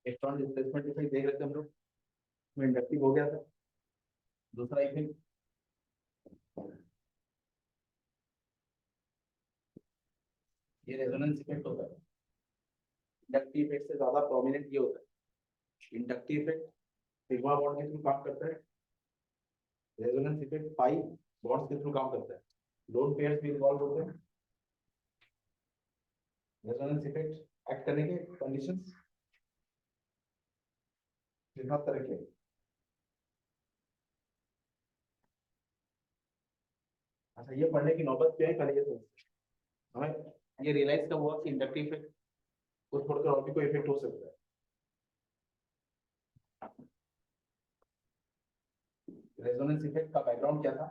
Electron displacement effect देख रहे थे हम लोग, इसमें इंडक्टिव हो गया था। दूसरा इफेक्ट ये रेजोनेंस इफेक्ट होता है। इंडक्टिव इफेक्ट से ज्यादा प्रोमिनेंट ये होता है। इंडक्टिव इफेक्ट सिग्मा बॉन्ड के थ्रू काम करता है, रेजोनेंस इफेक्ट पाई बॉन्ड्स के थ्रू काम करता है। लोन पेयर्स भी इन्वॉल्व होते हैं। रेजोनेंस इफेक्ट एक्ट करने के कंडीशंस कितना तरह के। अच्छा, ये पढ़ने की नौबत क्या है, पहले ये हमें ये रियलाइज कब हुआ कि इंडक्टिव इफेक्ट को छोड़कर और भी कोई इफेक्ट हो सकता है। रेजोनेंस इफेक्ट का बैकग्राउंड क्या था?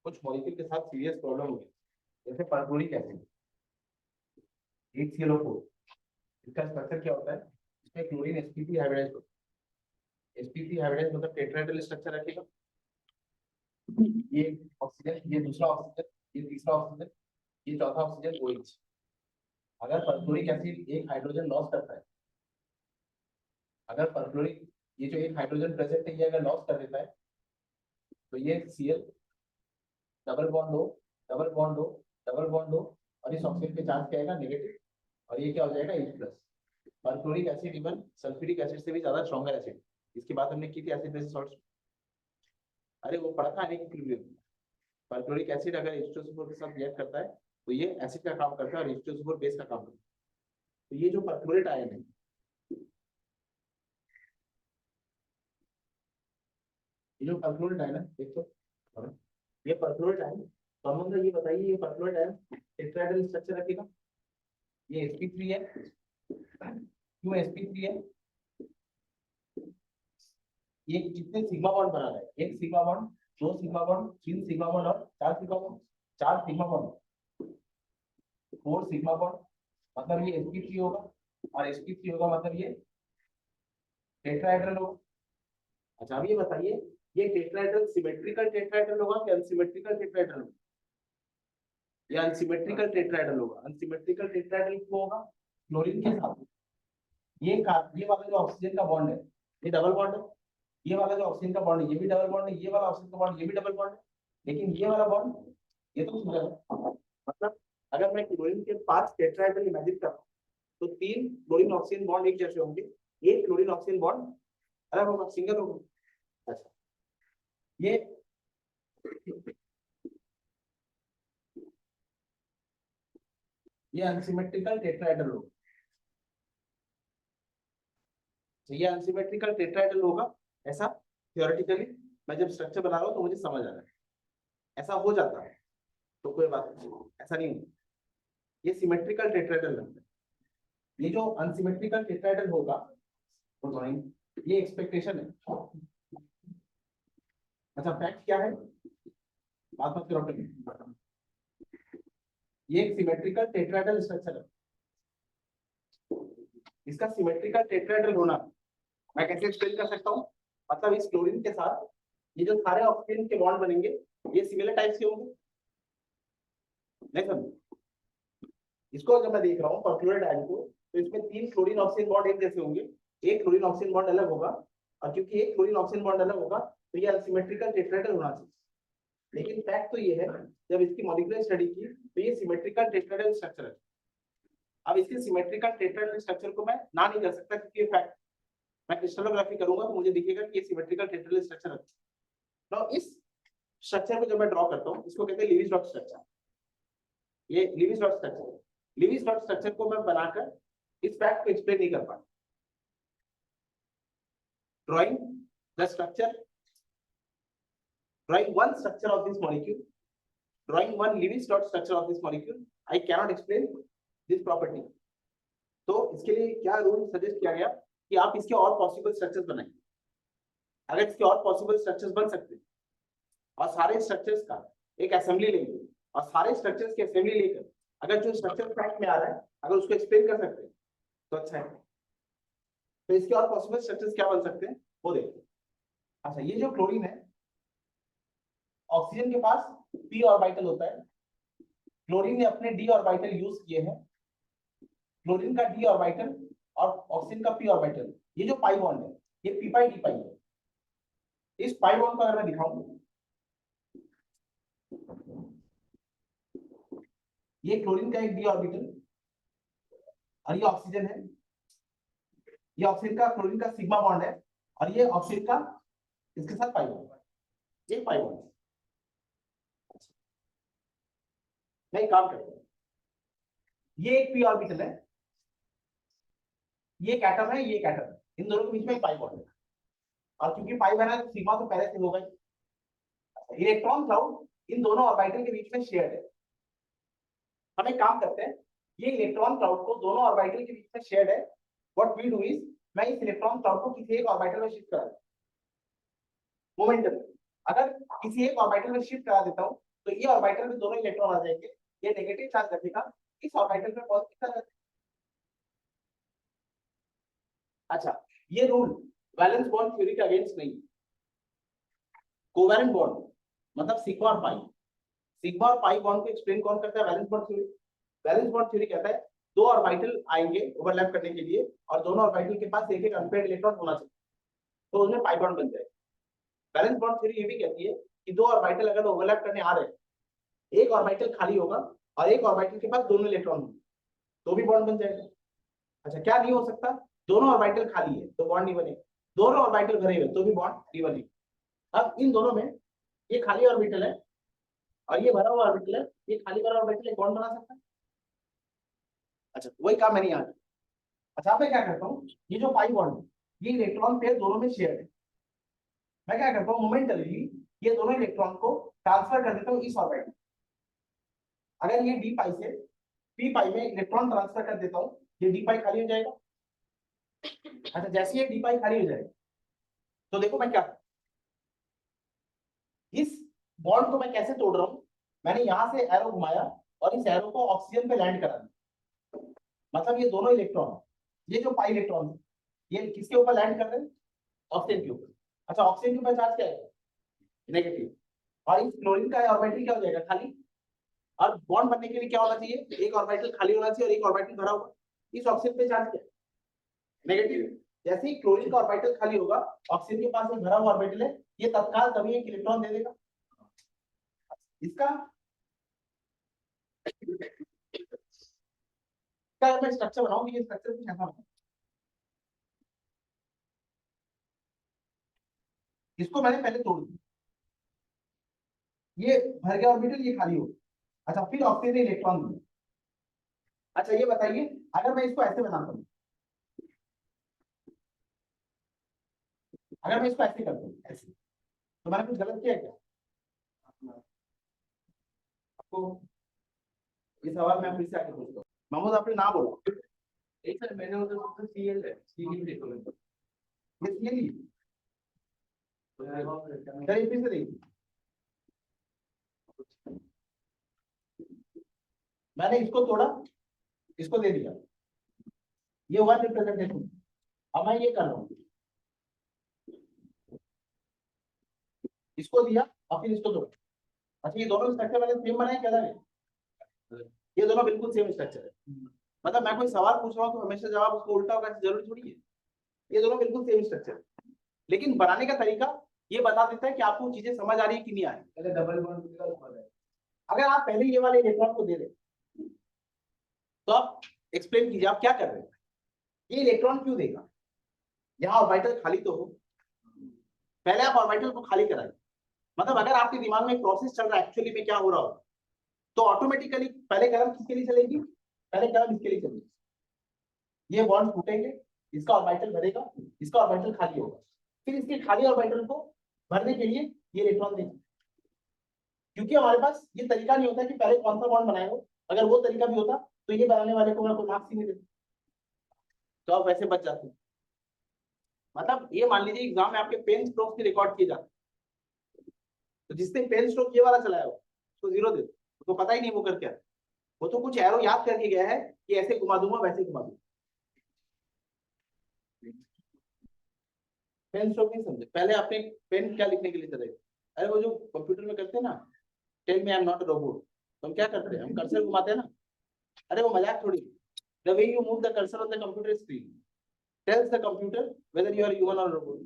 कुछ मॉलिक्यूल के साथ सीरियस प्रॉब्लम हुई, जैसे परक्लोरिक एसिड HClO4। इसका स्ट्रक्चर क्या होता है? इसमें क्लोरीन sp3 हाइब्रिडाइज्ड होता है। sp3 हाइब्रिडाइज्ड मतलब टेट्राहेड्रल स्ट्रक्चर रखेगा। ये ऑक्सीजन, ये दूसरा ऑक्सीजन, ये तीसरा ऑक्सीजन, ये चौथा ऑक्सीजन OH। अगर परक्लोरिक एसिड एक हाइड्रोजन लॉस करता है, अगर परक्लोरिक ये जो एक हाइड्रोजन प्रेजेंट है ये अगर लॉस कर देता है तो ये Cl डबल बॉन्ड हो, डबल बॉन्ड हो, डबल बॉन्ड हो, और इस ऑक्सीजन पे चार्ज क्या आएगा? नेगेटिव, और ये क्या हो जाएगा? H+। Perchloric acid even sulphuric acid से भी ज्यादा स्ट्रॉन्गर एसिड। इसकी बात हमने की थी एसिड बेसिस सॉल्ट्स। अरे वो पढ़ा था इक्विलिब्रियम। परक्लोरिक एसिड अगर H2SO4 के साथ रिएक्ट करता है तो ये एसिड का काम करता है और H2SO4 बेस का काम करता है। तो ये जो परक्लोरेट आयन है, ये जो परक्लोरेट आयन है देखो, ये परक्लोरेट आयन कॉमन, ये बताइए ये परक्लोरेट आयन टेट्राहेड्रल स्ट्रक्चर रखेगा। ये sp3 है, क्यों sp3 है? ये कितने सिग्मा बॉन्ड बना रहा है? एक सिग्मा बॉन्ड, दो सिग्मा बॉन्ड, तीन सिग्मा बॉन्ड और चार सिग्मा बॉन्ड, चार सिग्मा बॉन्ड, 4 सिग्मा बॉन्ड, मतलब ये sp3 होगा, और sp3 होगा मतलब ये टेट्राहेड्रल होगा। अच्छा, अब ये बताइए ये टेट्राहेड्रल सिमेट्रिकल टेट्राहेड्रल होगा कि अनसिमेट्रिकल टेट्राहेड्रल होगा? या अनसिमेट्रिकल टेट्राहेड्रल होगा। अनसिमेट्रिकल टेट्राहेड्रल क्यों होगा? क्लोरीन के साथ ये वाला जो ऑक्सीजन का बॉन्ड है ये डबल बॉन्ड है, ये वाला जो ऑक्सीजन का बॉन्ड है ये भी डबल बॉन्ड है, ये वाला ऑक्सीजन का बॉन्ड ये भी डबल बॉन्ड है, लेकिन ये वाला बॉन्ड ये तो सिंगल है। मतलब अगर मैं क्लोरीन के 5 टेट्राहेड्रल इमेजिन कर रहा हूं तो 3 क्लोरीन ऑक्सीजन बॉन्ड एक जैसे होंगे, एक क्लोरीन ऑक्सीजन बॉन्ड अलग होगा, सिंगल होगा। अच्छा, ये अनसिमेट्रिकल टेट्राहेड्रल होगा। तो ये अनसिमेट्रिकल टेट्राहेड्रल होगा, ऐसा थ्योरेटिकली मैं जब स्ट्रक्चर बना रहा हूँ तो मुझे समझ आ रहा है। ऐसा हो जाता है तो कोई बात नहीं, ऐसा नहीं होता। ये सिमेट्रिकल टेट्राहेड्रल लगता है। ये जो अनसिमेट्रिकल टेट्राहेड्रल होगा तो ड्राइंग ये एक्सपेक्टेशन है। अच्छा, फैक्ट क्या है? बात मत करो। ये एक सिमेट्रिकल टेट्राहेड्रल स्ट्रक्चर है। इसका सिमेट्रिकल टेट्राहेड्रल होना मैं कैसे एक्सप्लेन कर सकता हूँ? मतलब इस क्लोरीन के साथ ये जो सारे ऑक्सीजन के बॉन्ड बनेंगे ये सिमिलर टाइप के होंगे, नहीं समझ? इसको जब मैं देख रहा हूँ परक्लोरेट आयन को, तो इसमें 3 क्लोरीन ऑक्सीजन बॉन्ड एक जैसे होंगे, एक क्लोरीन ऑक्सीजन बॉन्ड अलग होगा, और क्योंकि एक क्लोरीन ऑक्सीजन बॉन्ड अलग होगा तो ये अनसिमेट्रिकल टेट्राहेड्रल होना चाहिए। लेकिन फैक्ट तो ये है, जब इसकी मॉलिक्यूलर स्टडी की तो ये सिमेट्रिकल टेट्राहेड्रल स्ट्रक्चर है। अब इसके सिमेट्रिकल टेट्राहेड्रल स्ट्रक्चर को मैं ना नहीं कर सकता, क्योंकि ये फैक्ट मैं क्रिस्टलोग्राफी करूंगा तो मुझे दिखेगा कि ये सिमेट्रिकल टेट्राहेड्रल स्ट्रक्चर है। तो इस स्ट्रक्चर को जब मैं ड्रॉ करता हूँ इसको कहते हैं लीवी-स्टॉक स्ट्रक्चर। ये लीवी-स्टॉक स्ट्रक्चर, लीवी-स्टॉक स्ट्रक्चर को मैं बनाकर इस फैक्ट को एक्सप्लेन नहीं कर पाता। Drawing the structure, drawing one structure of this molecule, drawing one Lewis dot structure of this molecule, I can not explain this property. तो इसके लिए क्या रूल सजेस्ट किया गया कि आप इसके और पॉसिबल स्ट्रक्चर्स बनाइए। अगर इसके और पॉसिबल स्ट्रक्चर्स बन सकते हैं और सारे स्ट्रक्चर्स का एक असेंबली लेंगे और सारे स्ट्रक्चर्स की असेंबली लेकर अगर जो स्ट्रक्चर फैक्ट में आ रहा है अगर उसको एक्सप्लेन कर सकते हैं तो अच्छा है। तो इसके और पॉसिबल स्ट्रक्चर्स क्या बन सकते हैं वो देखते हैं। अच्छा, ये जो क्लोरीन है, ऑक्सीजन के पास p ऑर्बिटल होता है, क्लोरीन ने अपने डी ऑर्बिटल यूज किए हैं, क्लोरीन का डी ऑर्बिटल और ऑक्सीजन का पी ऑर्बिटल, ये जो पाई बॉन्ड है ये पी पाई डी पाई है। इस पाई बॉन्ड को अगर मैं दिखाऊं, ये क्लोरीन का एक डी ऑर्बिटल और ये ऑक्सीजन है, ये ऑक्सीजन का क्लोरीन का सिग्मा बॉन्ड है और ये ऑक्सीजन का इसके साथ पाई बॉन्ड, ये पाई बॉन्ड। मैं एक काम करता हूं, ये एक पी ऑर्बिटल है, ये एक एटम है, ये एक एटम है, इन दोनों के बीच में एक पाई बॉन्ड है और क्योंकि पाई बना है तो सिग्मा तो पहले से हो गई। इलेक्ट्रॉन क्लाउड इन दोनों ऑर्बिटल के बीच में शेयर्ड है। हम एक काम करते हैं, ये इलेक्ट्रॉन क्लाउड को दोनों ऑर्बिटल के बीच में शेयर्ड है। व्हाट वी डू इज, मैं इस इलेक्ट्रॉन क्लाउड को किसी एक ऑर्बिटल में शिफ्ट करा दूं मोमेंटम। अगर किसी एक ऑर्बिटल में शिफ्ट करा देता हूं तो ये ऑर्बिटल में दोनों इलेक्ट्रॉन आ जाएंगे, ये नेगेटिव चार्ज रखेगा, इस ऑर्बिटल में पॉजिटिव चार्ज रखेगा। अच्छा, ये रूल वैलेंस बॉन्ड थ्योरी के अगेंस्ट नहीं, कोवैलेंट बॉन्ड मतलब सिग्मा और पाई, सिग्मा और पाई बॉन्ड को एक्सप्लेन कौन करता है, valence bond theory. Valence bond theory कहता है दो ऑर्बिटल आएंगे ओवरलैप करने के लिए और दोनों ऑर्बिटल के पास एक एक अनपेयर्ड इलेक्ट्रॉन होना चाहिए, तो उसमें पाई बॉन्ड बन जाएगा। वैलेंस बॉन्ड थ्योरी ये भी कहती है कि दो ऑर्बिटल अगर ओवरलैप करने आ रहे हैं, एक ऑर्बिटल खाली होगा और एक ऑर्बिटल के पास दोनों इलेक्ट्रॉन होंगे, तो भी बॉन्ड बन जाएगा। अच्छा, क्या नहीं हो सकता, दोनों ऑर्बिटल खाली है तो बॉन्ड नहीं बनेगा, दोनों ऑर्बिटल भरे हुए तो भी बॉन्ड नहीं बनेगा। अब इन दोनों में ये खाली ऑर्बिटल है और ये भरा हुआ ऑर्बिटल है, ये खाली भरा ऑर्बिटल एक बॉन्ड बना सकता है। अच्छा, वही काम मैंने यहाँ किया। अच्छा, मैं क्या करता हूँ, ये जो पाई बॉन्ड है ये इलेक्ट्रॉन पेयर दोनों में शेयर है, मैं क्या करता हूँ मोमेंटली ये दोनों इलेक्ट्रॉन को ट्रांसफर कर देता हूँ इस ऑर्बिटल। अगर ये डी पाई से पी पाई में इलेक्ट्रॉन ट्रांसफर कर देता हूँ, ये डी पाई खाली हो जाएगा। अच्छा, जैसे ये डी पाई खाली हो जाएगा तो देखो मैं क्या, इस बॉन्ड को मैं कैसे तोड़ रहा हूँ, मैंने यहां से एरो घुमाया और इस एरो को ऑक्सीजन पे लैंड करा दिया, मतलब ये दोनों इलेक्ट्रॉन, ये जो पाई इलेक्ट्रॉन ये किसके ऊपर लैंड कर रहे हैं, ऑक्सीजन के ऊपर। अच्छा, ऑक्सीजन के ऊपर चार्ज क्या है, नेगेटिव, और इस क्लोरीन का ऑर्बिटल क्या हो जाएगा, खाली। और बॉन्ड बनने के लिए क्या होना चाहिए, एक ऑर्बिटल खाली होना चाहिए और एक ऑर्बिटल भरा हुआ। इस ऑक्सीजन पे चार्ज क्या है, नेगेटिव। जैसे ही क्लोरीन का ऑर्बिटल खाली होगा, ऑक्सीजन के पास एक भरा हुआ ऑर्बिटल है, ये तत्काल तभी एक इलेक्ट्रॉन दे देगा। इसका मैं स्ट्रक्चर बनाऊंगी, ये स्ट्रक्चर कुछ ऐसा होगा, इसको मैंने पहले तोड़ दिया, ये भर गया ऑर्बिटल, ये खाली हो गया। अच्छा, फिर ऑक्सीजन ने इलेक्ट्रॉन दिया। अच्छा, ये बताइए अगर मैं इसको ऐसे बनाता हूँ, अगर मैं इसको ऐसे करता हूँ ऐसे, तो मैंने कुछ गलत किया है क्या आपको, ये सवाल मैं फिर से आके पूछता हूँ। महमूद, आपने ना बोला एक सर, मैंने उधर सीएल है, सीएल देखो, ये सीएल ही चलिए फिर से देखिए, मैंने इसको तोड़ा, इसको दे दिया, ये वन रिप्रेजेंटेशन। अब मैं ये कर रहा हूँ, इसको दिया और फिर इसको तोड़ा। अच्छा, ये दोनों स्ट्रक्चर मैंने सेम बनाए क्या है, ये दोनों बिल्कुल सेम स्ट्रक्चर है। मतलब मैं कोई सवाल पूछ रहा हूँ तो हमेशा जवाब उसको उल्टा होगा ऐसी जरूरी थोड़ी है, ये दोनों बिल्कुल सेम स्ट्रक्चर है, लेकिन बनाने का तरीका ये बता देता है कि आपको चीजें समझ आ रही है कि नहीं आ रही। पहले डबल बॉन्ड, अगर आप पहले ये वाले इलेक्ट्रॉन को दे दें तो आप एक्सप्लेन कीजिए आप क्या कर रहे हैं, ये इलेक्ट्रॉन क्यों देगा, यहाँ ऑर्बिटल खाली तो हो, पहले आप ऑर्बिटल को खाली कराइए। मतलब अगर आपके दिमाग में एक प्रोसेस चल रहा है एक्चुअली में क्या हो रहा हो, तो ऑटोमेटिकली पहले कलम किसके लिए चलेगी, पहले कलम इसके लिए चलेगी, ये बॉन्ड टूटेंगे, इसका ऑर्बिटल भरेगा, इसका ऑर्बिटल खाली होगा, फिर इसके खाली ऑर्बिटल को भरने के लिए ये इलेक्ट्रॉन देंगे। क्योंकि हमारे पास ये तरीका नहीं होता कि पहले कौन सा बॉन्ड बनाएगा, अगर वो तरीका भी होता तो ये बनाने वाले को मैं कोई मार्क्स ही नहीं देता, तो आप वैसे बच जाते हैं। मतलब ये मान लीजिए एग्जाम में आपके पेन स्ट्रोक की रिकॉर्ड किए जाते, तो जिसने पेन स्ट्रोक ये वाला चलाया हो उसको 0 दे दो, उसको पता ही नहीं वो कर क्या, वो तो कुछ एरो याद करके गया है कि ऐसे घुमा दूंगा वैसे घुमा दूंगा, पेन स्ट्रोक नहीं समझे। पहले आपने पेन क्या लिखने के लिए चले, अरे वो जो कंप्यूटर में करते हैं ना, tell me I am not a robot, तो हम क्या करते हैं, हम कर्सर घुमाते हैं ना, अरे वो मजाक थोड़ी, the way you move the cursor on the computer screen tells the computer whether you are human or robot.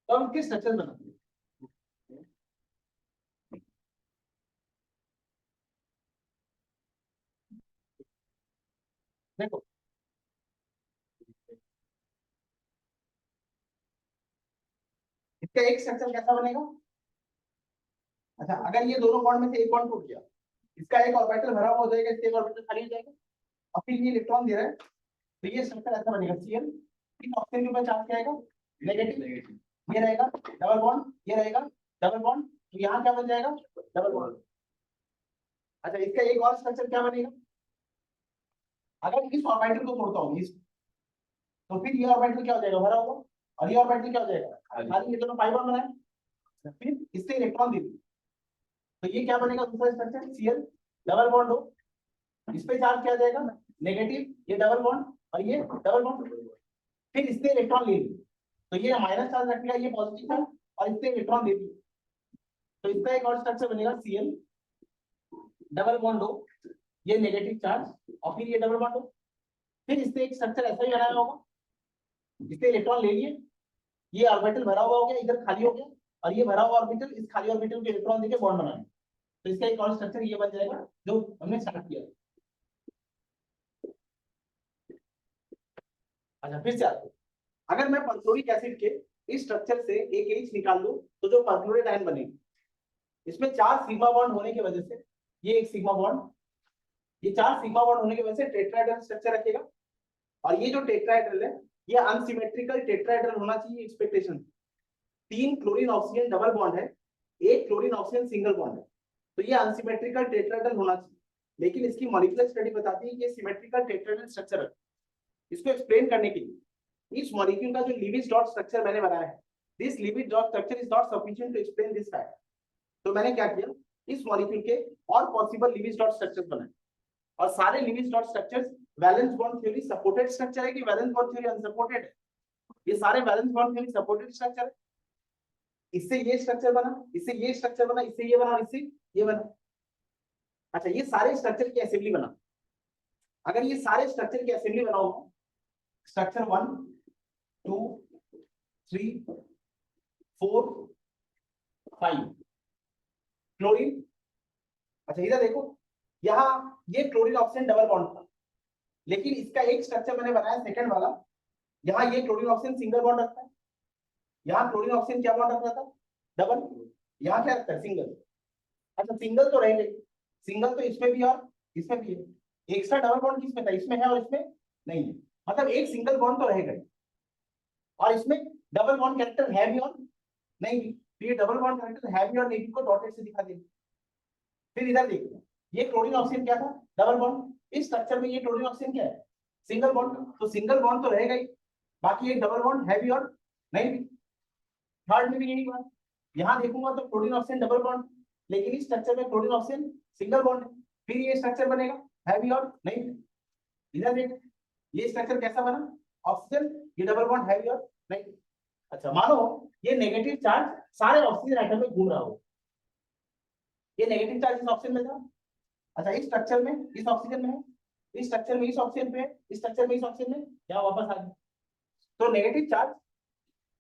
तो हम किस स्ट्रक्चर बनाते हैं, देखो इसका एक स्ट्रक्चर कैसा बनेगा। अच्छा, अगर ये दोनों बॉन्ड में से एक बॉन्ड टूट गया, इसका एक ऑर्बिटल भरा हुआ हो जाएगा, इसका एक ऑर्बिटल खाली हो जाएगा, और फिर ये इलेक्ट्रॉन दे रहा है, तो ये स्ट्रक्चर ऐसा बनेगा Cl। इस ऑक्सीजन के ऊपर चार्ज क्या आएगा, नेगेटिव, ये रहेगा डबल बॉन्ड, ये रहेगा डबल बॉन्ड, तो यहाँ क्या बन जाएगा, डबल बॉन्ड। अच्छा, इसका एक और स्ट्रक्चर क्या बनेगा, अगर इस ऑर्बिटल को तोड़ता हूँ इस, तो फिर ये ऑर्बिटल क्या हो जाएगा, भरा हुआ, और ये ऑर्बिटल क्या हो जाएगा, खाली, ये दोनों पाई बॉन्ड बनाए, फिर इससे इलेक्ट्रॉन दे दी, तो ये क्या बनेगा, दूसरा स्ट्रक्चर Cl, डबल बॉन्ड हो, इस पे चार्ज किया जाएगा नेगेटिव, ये डबल बॉन्ड और ये डबल बॉन्ड, फिर इससे इलेक्ट्रॉन ले ली, तो ये माइनस चार्ज रखेगा, ये पॉजिटिव चार्ज, और इससे इलेक्ट्रॉन ले ली, तो इसका एक और स्ट्रक्चर बनेगा Cl, डबल बॉन्ड हो, ये नेगेटिव चार्ज, और फिर ये डबल बॉन्ड हो, फिर इससे एक स्ट्रक्चर ऐसा ही बनाया होगा, इससे इलेक्ट्रॉन ले लिए, ये ऑर्बिटल भरा हुआ हो गया, इधर खाली हो गया, और ये भरा हुआ ऑर्बिटल इस खाली ऑर्बिटल के इलेक्ट्रॉन देके बॉन्ड बनाए, तो इसका एक और स्ट्रक्चर ये बन जाएगा जो हमने स्टार्ट किया। अच्छा, फिर से आते, अगर मैं परक्लोरिक एसिड के इस स्ट्रक्चर से एक H निकाल लूं, तो जो परक्लोरेट आयन बनेगी, इसमें 4 सिग्मा बॉन्ड होने की वजह से, ये एक सिग्मा बॉन्ड, ये 4 सिग्मा बॉन्ड होने की वजह से टेट्राहेड्रल स्ट्रक्चर रखेगा, और ये जो टेट्राहेड्रल है, ये अनसिमेट्रिकल टेट्राहेड्रल होना चाहिए expectation. 3 chlorine oxygen double bond है, 1 क्लोरीन ऑक्सीजन सिंगल बॉन्ड है, तो ये अनसिमेट्रिकल टेट्राहेड्रल होना चाहिए, लेकिन इसकी मॉलिक्यूलर स्टडी बताती है कि ये सिमेट्रिकल टेट्राहेड्रल स्ट्रक्चर है। इसको एक्सप्लेन करने के लिए इस मॉलिक्यूल का जो लीविस डॉट स्ट्रक्चर मैंने बनाया है, this Lewis dot structure is not sufficient to explain this fact, तो मैंने क्या किया, इस मॉलिक्यूल के और पॉसिबल लीविस डॉट स्ट्रक्चर्स बनाए, और सारे Lewis dot structures valence bond theory supported structure है कि वैलेंस बॉन्ड थ्योरी अनसपोर्टेड है, ये सारे valence bond theory supported structure है। इससे ये स्ट्रक्चर बना, इससे ये स्ट्रक्चर बना, इससे ये बना, इससे ये बना। अच्छा, ये सारे स्ट्रक्चर की असेंबली बना, अगर ये सारे स्ट्रक्चर की असेंबली बनाओ, स्ट्रक्चर 1 2 3 4 5 क्लोरीन। अच्छा, इधर देखो, यहाँ ये क्लोरीन ऑक्सीजन डबल बॉन्ड था, लेकिन इसका एक स्ट्रक्चर मैंने बनाया सेकंड वाला, यहाँ ये क्लोरीन ऑक्सीजन सिंगल बॉन्ड रखता है, यहाँ क्लोरीन ऑक्सीजन क्या बॉन्ड रख रहा था, डबल, यहाँ क्या रखता है, सिंगल। अच्छा, सिंगल तो रह गई, सिंगल तो इसमें भी और इसमें भी है, एक्स्ट्रा डबल बॉन्ड किसमें था, इसमें है और इसमें नहीं है, मतलब एक सिंगल बॉन्ड तो रह गए, और इसमें डबल बॉन्ड कैरेक्टर है भी और नहीं भी, तो ये डबल बॉन्ड कैरेक्टर है भी और नहीं भी को डॉटेड से दिखा देंगे। फिर इधर देखिए, ये क्लोरीन ऑक्सीजन क्या था, डबल बॉन्ड, इस स्ट्रक्चर में ये क्लोरीन ऑक्सीजन क्या है, सिंगल बॉन्ड, तो सिंगल बॉन्ड तो रहेगा ही, बाकी एक डबल बॉन्ड है भी और नहीं भी। थर्ड में भी यही बात, यहाँ देखूंगा तो क्लोरीन ऑक्सीजन डबल बॉन्ड, लेकिन इस स्ट्रक्चर में क्लोरीन ऑक्सीजन सिंगल बॉन्ड है, फिर ये स्ट्रक्चर बनेगा है भी और नहीं भी। इधर देख, ये स्ट्रक्चर कैसा बना, ऑक्सीजन, ये डबल बॉन्ड है भी और नहीं। अच्छा, मानो ये नेगेटिव चार्ज सारे ऑक्सीजन एटम में घूम रहा हो, ये नेगेटिव चार्ज इस ऑक्सीजन में था, अच्छा इस स्ट्रक्चर में इस ऑक्सीजन में है, इस स्ट्रक्चर में इस ऑक्सीजन पे है, इस स्ट्रक्चर में इस ऑक्सीजन में, यहाँ वापस आ गया, तो नेगेटिव चार्ज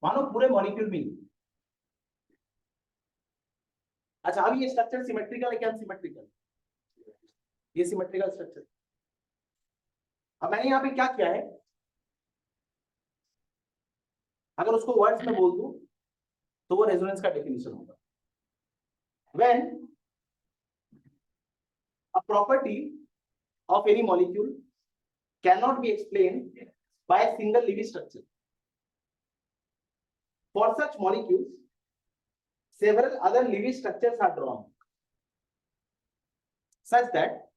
मानो पूरे मॉलिक्यूल में। अच्छा, अब ये स्ट्रक्चर सिमेट्रिकल है क्या अनसिमेट्रिकल, ये सिमेट्रिकल स्ट्रक्चर। अब मैंने यहाँ पे क्या किया है, अगर उसको वर्ड्स में बोल दूं तो वो रेजोनेंस का डेफिनेशन होगा, when a property of any molecule cannot be explained by a single Lewis structure. For such molecules, several other Lewis structures are drawn, such that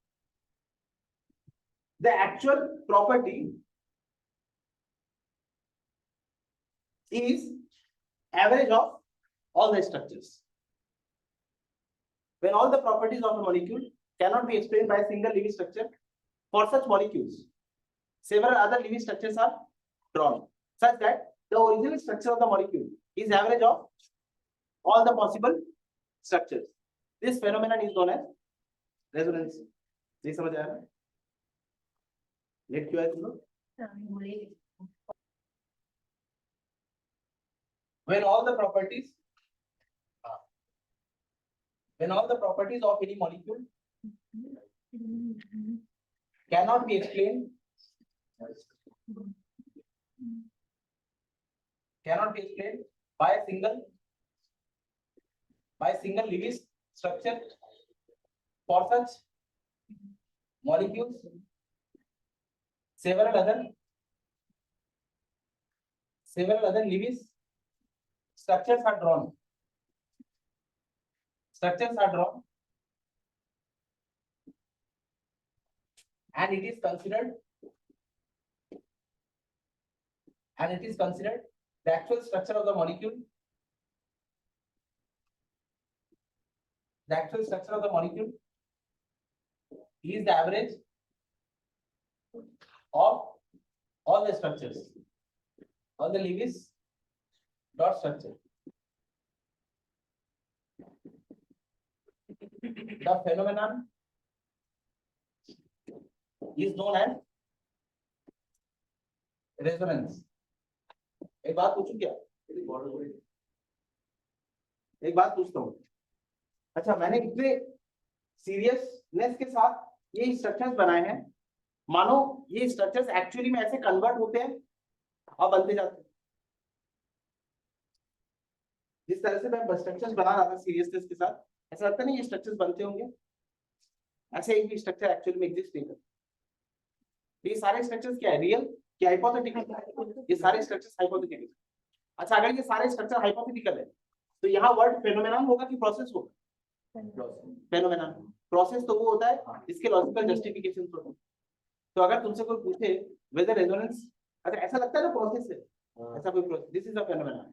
the actual property is average of all the structures. When all the properties of a molecule cannot be explained by a single Lewis structure, for such molecules, several other Lewis structures are drawn, such that the original structure of the molecule is average of all the possible structures. This phenomenon is known as resonance. ये समझ आया ना? Late क्यों है तुम लोग? When all the properties of any molecule cannot be explained by a single Lewis structure, for such molecules several other Lewis structures are drawn. And it is considered the actual structure of the molecule. The actual structure of the molecule is the average of all the structures, all the Lewis dot structure. The phenomenon is known as resonance. एक बात पूछूं क्या? एक बात पूछता हूँ. अच्छा, मैंने इतने सीरियसनेस के साथ ये स्ट्रक्चर्स बनाए हैं, मानो ये स्ट्रक्चर्स एक्चुअली में ऐसे कन्वर्ट होते हैं और बनते जाते हैं. जिस तरह से मैं स्ट्रक्चर्स बना रहा था सीरियसनेस के साथ, ऐसा लगता नहीं ये स्ट्रक्चर्स बनते होंगे. ऐसे एक भी स्ट्रक्चर एक्चुअली में एग्जिस्ट नहीं करता. ये सारे स्ट्रक्चर्स क्या है? रियल क्या हाइपोथेटिकल? ये सारे स्ट्रक्चर्स हाइपोथेटिकल. अच्छा, अगर ये सारे स्ट्रक्चर हाइपोथेटिकल है तो यहाँ वर्ड फेनोमेनन होगा कि प्रोसेस होगा? फेनोमेनन. प्रोसेस तो वो होता है इसके लॉजिकल जस्टिफिकेशन होते हैं. तो अगर तुमसे कोई पूछे वेदर रेजोनेंस, अच्छा ऐसा लगता है ना प्रोसेस है, ऐसा कोई process, this is a phenomenon.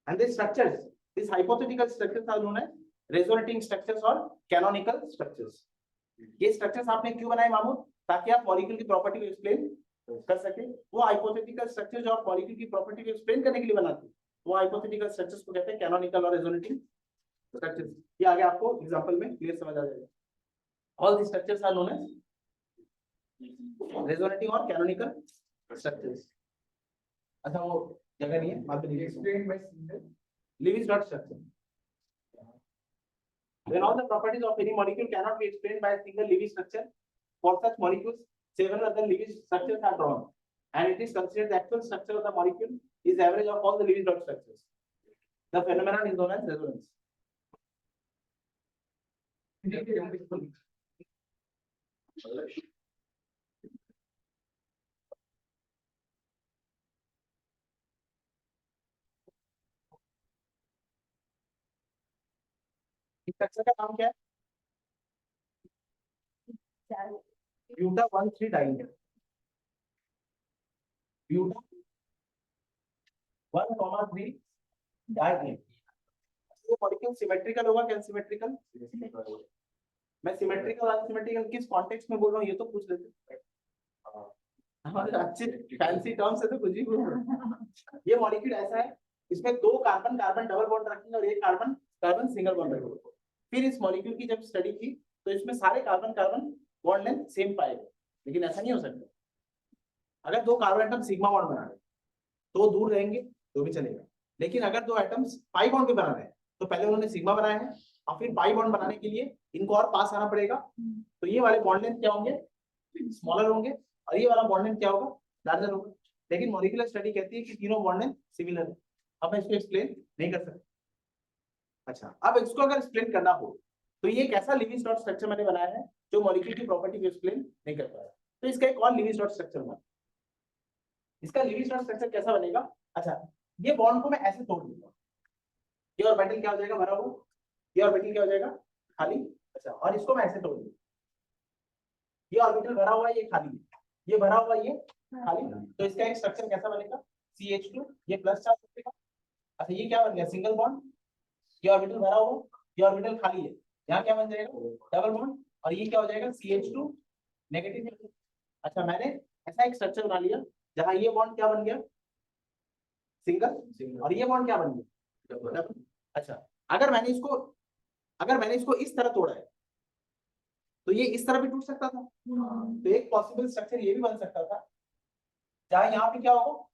And this structures, this hypothetical structures are known as resonating structures और कैनोनिकल स्ट्रक्चर्स. ये स्ट्रक्चर्स आपने क्यों बनाए मामूद? ताकि आप मॉलिक्यूल की प्रॉपर्टी को एक्सप्लेन कर सके. वो हाइपोथेटिकल स्ट्रक्चर जो आप मॉलिक्यूल की प्रॉपर्टी को एक्सप्लेन करने के लिए बनाते हैं, वो हाइपोथेटिकल स्ट्रक्चर्स को कहते हैं कैनोनिकल और रेजोनेटिंग स्ट्रक्चर्स. ये आगे आपको एग्जांपल में क्लियर समझ आ जाएगा. All the structures are known as resonating और कैनोनिकल स्ट्रक्चर्स. अच्छा, वो जगह नहीं है, बाद में explain by Lewis dot structure. When all the properties of any molecule cannot be explained by a single Lewis structure, for such molecules several other Lewis structures are drawn, and it is considered the actual structure of the molecule is the average of all the Lewis dot structures. The phenomenon is known as resonance. इस structure का नाम क्या है? Buta 1,3 diene. Buta 1,3 diene. ये molecule symmetrical होगा क्या unsymmetrical? मैं symmetrical unsymmetrical किस कॉन्टेक्स्ट में बोल रहा हूँ ये तो पूछ लेते. हमारे अच्छे फैंसी टर्म्स है तो कुछ भी बोल रहा हूँ. ये मॉलिक्यूल ऐसा है, इसमें दो कार्बन कार्बन डबल बॉन्ड रखेंगे और एक कार्बन कार्बन सिंगल बॉन्ड रखेंगे. फिर इस मॉलिक्यूल की जब स्टडी की तो इसमें सारे carbon carbon bond length same पाएगा, लेकिन ऐसा नहीं हो सकता. अगर दो कार्बन एटम सिग्मा बॉन्ड बना रहे तो दूर रहेंगे तो भी चलेगा, लेकिन अगर दो एटम्स पाई बॉन्ड भी बना रहे हैं तो पहले उन्होंने सिग्मा बनाया है और फिर पाई बॉन्ड बनाने के लिए इनको और पास आना पड़ेगा. तो ये वाले बॉन्ड लेंथ क्या होंगे? स्मॉलर होंगे, और ये वाला बॉन्ड लेंथ क्या होगा? लार्जर होगा. लेकिन मॉलिक्यूलर स्टडी कहती है कि तीनों बॉन्ड लेंथ सिमिलर है. अब मैं इसको एक्सप्लेन नहीं कर सकता. अच्छा, अब इसको अगर एक्सप्लेन करना हो तो ये एक ऐसा लिविस डॉट स्ट्रक्चर मैंने बनाया है जो मॉलिक्यूल की प्रॉपर्टी को एक्सप्लेन नहीं कर पाया. तो इसका एक और लिविस डॉट स्ट्रक्चर बना. इसका लिविस डॉट स्ट्रक्चर कैसा बनेगा? अच्छा, ये बॉन्ड को मैं ऐसे तोड़ दूंगा, ये ऑर्बिटल क्या हो जाएगा? भरा हुआ. ये ऑर्बिटल क्या हो जाएगा? खाली. अच्छा, और इसको मैं ऐसे तोड़ दूंगा, ये ऑर्बिटल भरा हुआ है, ये खाली है, ये भरा हुआ, ये खाली. तो इसका एक स्ट्रक्चर कैसा बनेगा? CH2, ये प्लस चार्ज बनेगा. अच्छा, ये क्या बन गया? Single bond. ये ऑर्बिटल भरा हुआ, ये ऑर्बिटल खाली है, यहाँ क्या बन जाएगा? Double bond. और ये क्या हो जाएगा? CH2 negative. अच्छा, मैंने ऐसा एक स्ट्रक्चर बना लिया जहां ये बॉन्ड क्या बन गया? सिंगल. और ये बॉन्ड क्या बन गया? अच्छा, अगर मैंने इसको इस तरह तोड़ा है तो ये इस तरह भी टूट सकता था। तो एक पॉसिबल स्ट्रक्चर ये भी बन सकता था जहां यहाँ पे क्या होगा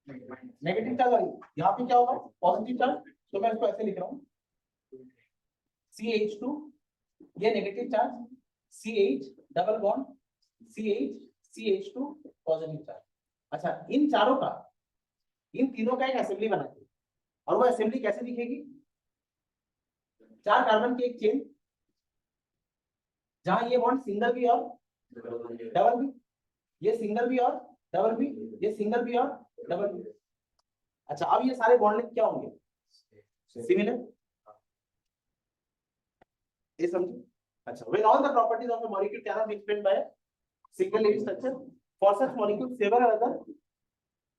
नेगेटिव चार्ज, यहाँ पे क्या होगा पॉजिटिव चार्ज। तो मैं इसको ऐसे लिख रहा हूँ CH2, ये negative charge, CH double bond CH CH2 positive charge. अच्छा, इन चारों का, इन तीनों का एक असेंबली बनाते हैं। और वो असेंबली कैसे दिखेगी? 4 कार्बन की एक चेन जहां ये बॉन्ड सिंगल भी और डबल भी, ये सिंगल भी और डबल भी, ये सिंगल भी और डबल भी। अच्छा, अब ये सारे बॉन्ड लेंथ क्या होंगे? सिमिलर। ये समझो। अच्छा, when all the properties of a molecule cannot be explained by a single living structure, for such molecules several other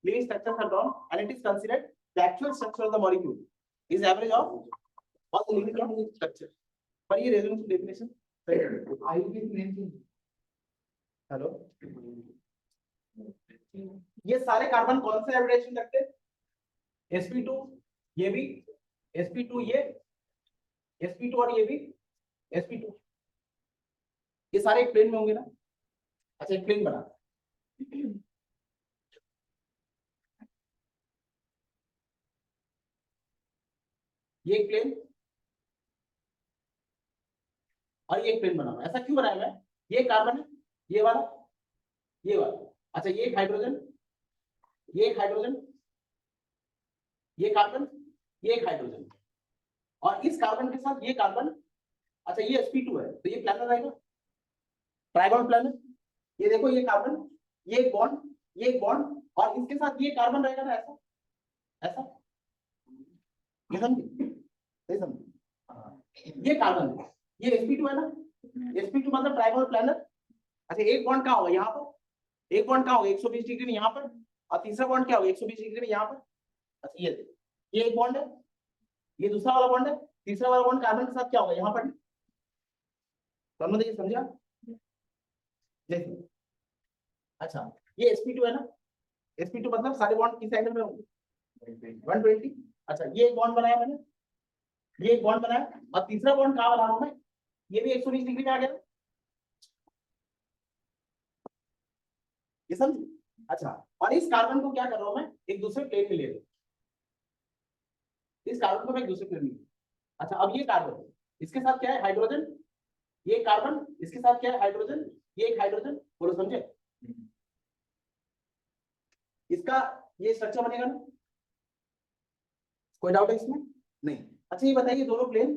living structures are drawn and it is considered the actual structure of the molecule is average of all the living structure. पर ये resonance definition I will mention. Hello, ये सारे carbon कौन से hybridisation रखते हैं? sp2, ये भी sp2, ये sp2 और ये भी sp2, ये सारे एक प्लेन में होंगे ना। अच्छा, एक प्लेन बना, ये एक प्लेन और ये एक प्लेन बना हुआ। ऐसा क्यों बनाया मैं? ये कार्बन है, ये वाला, ये वाला। अच्छा, ये एक हाइड्रोजन, ये एक हाइड्रोजन, ये कार्बन, ये एक हाइड्रोजन, और इस कार्बन के साथ ये कार्बन। अच्छा, ये sp2 है तो ये प्लानर रहेगा, ट्राइबॉन्ड प्लानर। ये देखो, ये कार्बन, ये एक बॉन्ड, ये एक बॉन्ड, और इसके साथ ये कार्बन रहेगा ना, ऐसा ऐसा। ये समझे? सही समझे? ये कार्बन है, ये sp2 है ना, sp2 मतलब ट्राइबॉन्ड प्लानर। अच्छा, एक बॉन्ड कहाँ होगा? यहाँ पर। एक बॉन्ड कहाँ होगा? 120 डिग्री में यहाँ पर, और तीसरा बॉन्ड क्या होगा? 120 डिग्री में यहाँ पर। अच्छा, ये एक बॉन्ड है, ये दूसरा वाला बॉन्ड है, तीसरा वाला बॉन्ड कार्बन के साथ क्या होगा? यहाँ पर। समझ ये समझा? देखिए, अच्छा, ये sp2 है ना, sp2 मतलब सारे बॉन्ड किस एंगल में होंगे? 120। अच्छा, ये एक बॉन्ड बनाया मैंने, ये एक बॉन्ड बनाया, और तीसरा बॉन्ड कहाँ बना रहा हूं मैं? ये भी 120 डिग्री में आ गया, ये समझ? अच्छा, और इस कार्बन को क्या कर रहा हूं मैं? एक दूसरे प्लेन में ले रहा हूं, इस कार्बन को मैं एक दूसरे प्लेन में। अच्छा, अब ये कार्बन, इसके साथ क्या है? हाइड्रोजन। ये कार्बन, इसके साथ क्या है? हाइड्रोजन। ये एक हाइड्रोजन। बोलो, समझे? इसका ये स्ट्रक्चर बनेगा ना? कोई डाउट है इसमें? नहीं। अच्छा, ये बताइए, दोनों प्लेन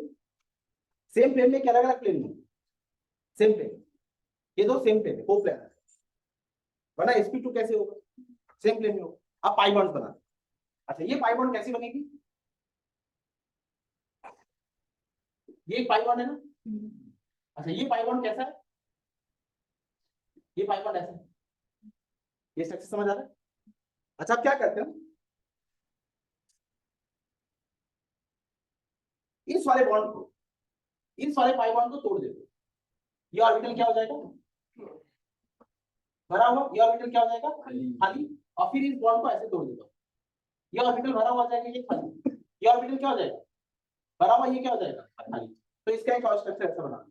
सेम प्लेन में क्या, अलग अलग प्लेन में? Same plane. ये दो सेम प्लेन है, को प्लेन है, वरना sp2 कैसे होगा? सेम प्लेन में होगा। अब पाई बॉन्ड बना। अच्छा, ये पाई बॉन्ड कैसी बनेगी? ये पाई बॉन्ड है ना। अच्छा, ये पाई बॉन्ड कैसा है? ये पाई बॉन्ड ऐसा है। ये स्ट्रक्चर समझ आ रहा है? अच्छा, आप क्या करते हैं, इस वाले बॉन्ड को, इस वाले पाई बॉन्ड को तोड़ देते हो। ये ऑर्बिटल क्या हो जाएगा? भरा हुआ। ये ऑर्बिटल क्या हो जाएगा? खाली। और फिर इस बॉन्ड को ऐसे तोड़ देता हूं, ये ऑर्बिटल भरा हुआ हो जाएगा, ये खाली। ये ऑर्बिटल क्या हो जाएगा? भरा हुआ। ये क्या हो जाएगा? खाली। तो इसका एक और स्ट्रक्चर ऐसा बना।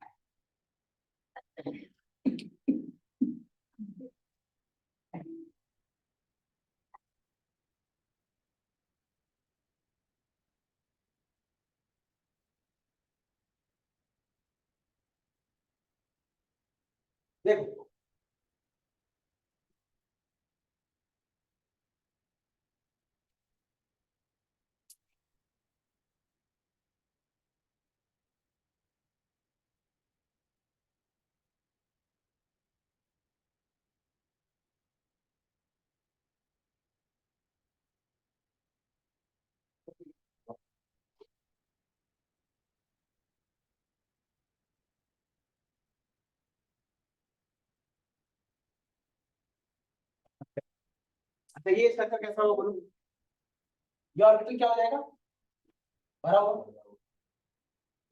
देखो, अच्छा, ये स्ट्रक्चर कैसा होगा बोलो? ये ऑर्बिटल क्या हो जाएगा? भरा हुआ।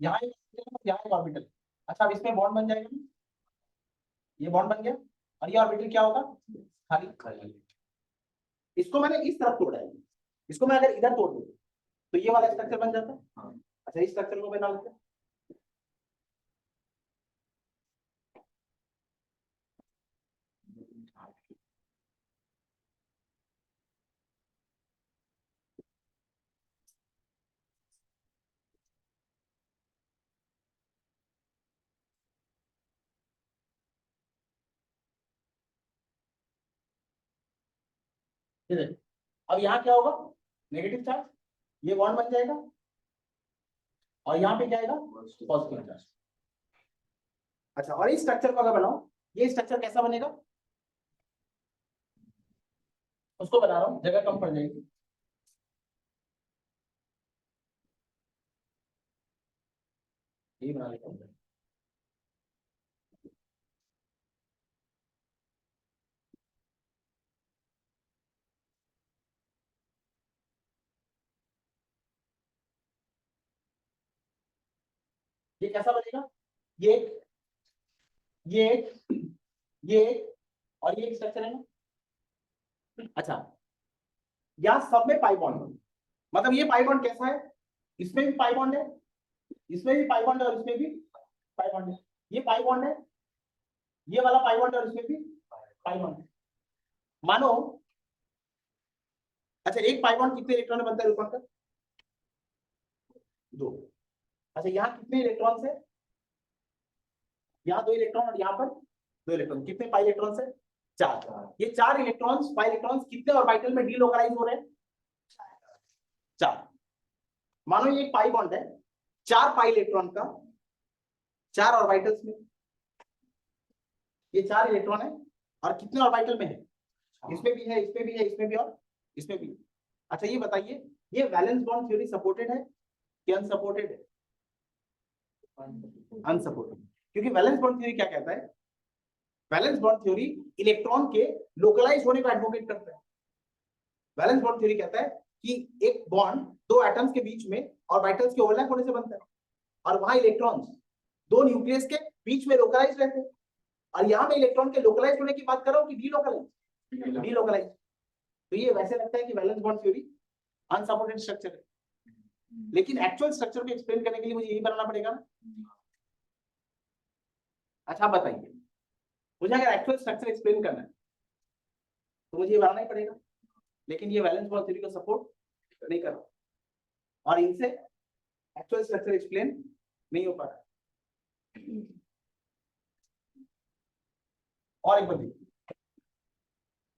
यहाँ एक ऑर्बिटल, यहाँ एक ऑर्बिटल। अच्छा, अब इसमें बॉन्ड बन जाएगा ना? ये बॉन्ड बन गया, और ये ऑर्बिटल क्या होगा? खाली। खाली। इसको मैंने इस तरफ तोड़ा है, इसको मैं अगर इधर तोड़ दूं, तो ये वाला स्ट्रक्चर बन जाता है। अच्छा इस स्ट्रक्चर को बना लेते हैं। अब यहाँ क्या होगा, नेगेटिव चार्ज, ये बॉन्ड बन जाएगा और यहाँ पे क्या आएगा, पॉजिटिव चार्ज। अच्छा और इस स्ट्रक्चर को अगर बनाओ, ये स्ट्रक्चर कैसा बनेगा, उसको बना रहा हूँ, जगह कम पड़ जाएगी। ये बना लेता हूँ। ये कैसा बनेगा, ये एक, ये एक, ये एक और ये एक स्ट्रक्चर है ना। अच्छा यहाँ सब में पाई बॉन्ड, मतलब ये पाई बॉन्ड कैसा है, इसमें भी पाई बॉन्ड है, इसमें भी पाई बॉन्ड है और इसमें भी पाई बॉन्ड है। ये पाई बॉन्ड है, ये वाला पाई बॉन्ड है और इसमें भी पाई बॉन्ड है। मानो अच्छा एक पाई बॉन्ड कितने इलेक्ट्रॉन बनता है रूपांतर, 2। अच्छा यहाँ कितने इलेक्ट्रॉन है, यहाँ 2 इलेक्ट्रॉन और यहाँ पर 2 इलेक्ट्रॉन, कितने पाई इलेक्ट्रॉन है, 4। ये 4 इलेक्ट्रॉन्स, पाई इलेक्ट्रॉन्स कितने ऑर्बिटल में डीलोकलाइज हो रहे हैं, 4। मानो ये एक पाई बॉन्ड है, 4 पाई इलेक्ट्रॉन का 4 ऑर्बिटल्स में, ये 4 इलेक्ट्रॉन है और कितने ऑर्बिटल में है, इसमें भी है, इसमें भी है, इसमें भी और इसमें भी। अच्छा ये बताइए ये वैलेंस बॉन्ड थ्योरी सपोर्टेड है कि अनसपोर्टेड है, अनसपोर्टेड। क्योंकि वैलेंस बॉन्ड थ्योरी क्या कहता है, वैलेंस बॉन्ड थ्योरी इलेक्ट्रॉन के लोकलाइज होने को एडवोकेट करता है। वैलेंस बॉन्ड थ्योरी कहता है कि एक बॉन्ड 2 एटम्स के बीच में ऑर्बिटल्स के ओवरलैप होने से बनता है और वहां इलेक्ट्रॉन्स 2 न्यूक्लियस के बीच में लोकलाइज रहते हैं। और यहाँ मैं इलेक्ट्रॉन के लोकलाइज होने की बात कर रहा हूँ कि डीलोकलाइज, डीलोकलाइज। तो ये वैसे लगता है कि valence bond theory unsupported structure है, लेकिन एक्चुअल स्ट्रक्चर को एक्सप्लेन करने के लिए मुझे यही बनाना पड़ेगा ना। अच्छा बताइए मुझे अगर एक्चुअल स्ट्रक्चर एक्सप्लेन करना है तो मुझे ये बनाना ही पड़ेगा, लेकिन ये वैलेंस बॉन्ड थ्योरी को सपोर्ट नहीं कर रहा और इनसे एक्चुअल स्ट्रक्चर एक्सप्लेन नहीं हो पा रहा। और एक बात,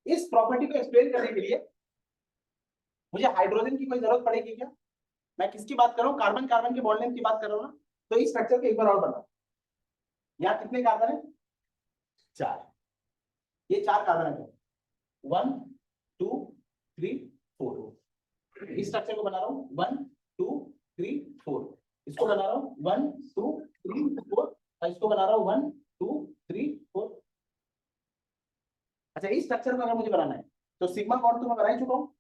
इस प्रॉपर्टी को एक्सप्लेन करने के लिए मुझे हाइड्रोजन की कोई जरूरत पड़ेगी क्या, मैं किसकी बात कर रहा हूँ, कार्बन कार्बन के बॉन्ड लेंथ की बात कर रहा हूँ ना। तो इस स्ट्रक्चर को एक बार और बनाओ, यहाँ कितने कार्बन है, 4। ये 4 कार्बन है, 1 2 3 4। इस स्ट्रक्चर को बना रहा हूँ 1 2 3 4, इसको बना रहा हूँ 1 2 3 4 और इसको बना रहा हूँ 1 2 3 4। अच्छा इस स्ट्रक्चर को अगर मुझे बनाना है तो सिग्मा बॉन्ड तो मैं बना ही चुका हूँ,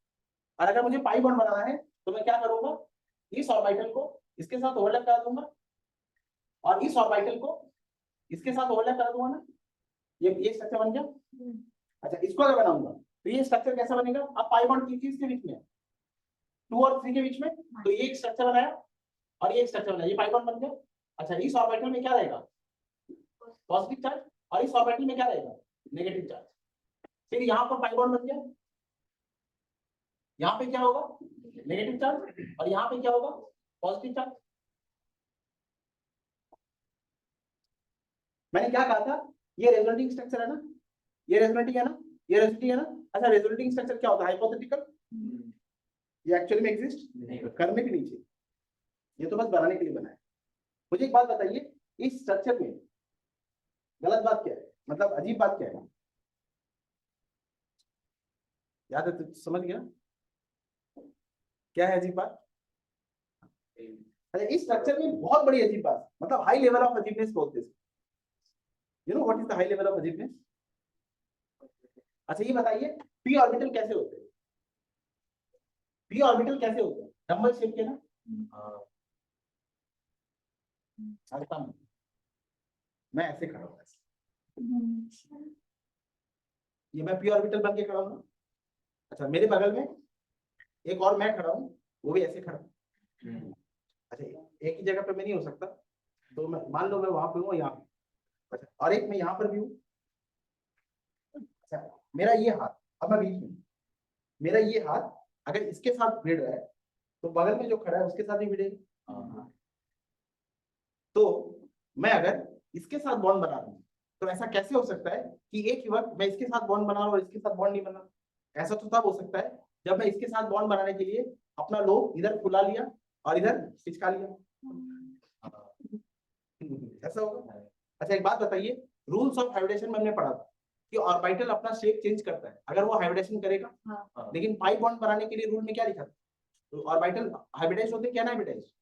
और अगर मुझे पाई बॉन्ड बनाना है तो मैं क्या करूंगा, इस ऑर्बिटल को इसके साथ ओवरलैप करा दूंगा और इस ऑर्बिटल को इसके साथ ओवरलैप करा दूंगा ना, ये स्ट्रक्चर बन गया। अच्छा इसको अगर बनाऊंगा तो ये स्ट्रक्चर कैसा बनेगा, अब पाई बॉन्ड किस चीज के बीच में, 2 और 3 के बीच में, तो ये एक स्ट्रक्चर बनाया और ये एक स्ट्रक्चर बनाया, ये पाई बॉन्ड बन गया। अच्छा इस ऑर्बिटल में क्या रहेगा, पॉजिटिव चार्ज, और इस ऑर्बिटल में क्या रहेगा, नेगेटिव चार्ज। फिर यहाँ पर पाई बॉन्ड बन गया, यहाँ पे क्या होगा, नेगेटिव चार्ज, और यहाँ पे क्या होगा, पॉजिटिव चार्ज। मैंने क्या कहा था, ये रेजोनेटिंग स्ट्रक्चर है ना, ये रेजोनेटिंग है ना, ये रेजोनेटिंग है ना। अच्छा रेजोनेटिंग स्ट्रक्चर क्या होता है, हाइपोथेटिकल, ये एक्चुअली में एग्जिस्ट करने भी नहीं चाहिए, ये तो बस बनाने के लिए बना है। मुझे एक बात बताइए, इस स्ट्रक्चर में गलत बात क्या है, मतलब अजीब बात क्या है, याद है तो समझ गया क्या है अजीब बात। अच्छा इस स्ट्रक्चर में बहुत बड़ी अजीब बात, मतलब हाई लेवल ऑफ अजीबनेस बोलते हैं, you know what is the high level of अजीबनेस। अच्छा ये बताइए पी ऑर्बिटल कैसे होते हैं, पी ऑर्बिटल कैसे होते हैं, डबल शेप के ना। मैं ऐसे खड़ा हूँ, ये मैं पी ऑर्बिटल बन के खड़ा हूँ। अच्छा मेरे बगल में एक और मैं खड़ा हूँ, वो भी ऐसे खड़ा हूँ। अच्छा, एक ही जगह पे मैं नहीं हो सकता, तो मैं मान लो मैं वहां पे हूँ, यहाँ पे, अच्छा, और एक मैं यहाँ पर भी हूँ। अच्छा, मेरा ये हाथ, अब मैं बीच में, मेरा ये हाथ अगर इसके साथ भिड़ रहा है तो बगल में जो खड़ा है उसके साथ भी भिड़ेगा। तो मैं अगर इसके साथ बॉन्ड बना दूं तो ऐसा कैसे हो सकता है कि एक ही वक्त मैं इसके साथ बॉन्ड बना रहा हूं और इसके साथ बॉन्ड नहीं बना? ऐसा तो तब हो सकता है जब मैं इसके साथ बॉन्ड बनाने के लिए अपना लोब इधर फुला लिया और इधर खिंचका लिया। ऐसा होगा। अच्छा, एक बात बताइए, रूल्स ऑफ हाइब्रिडेशन में हमने पढ़ा था कि ऑर्बिटल अपना शेप चेंज करता है अगर वो हाइब्रिडेशन करेगा। लेकिन पाई बॉन्ड बनाने के लिए रूल में क्या लिखा था? तो ऑर्बिटल हाइब्रिडाइज होते क्या अनहाइब्रिडाइज?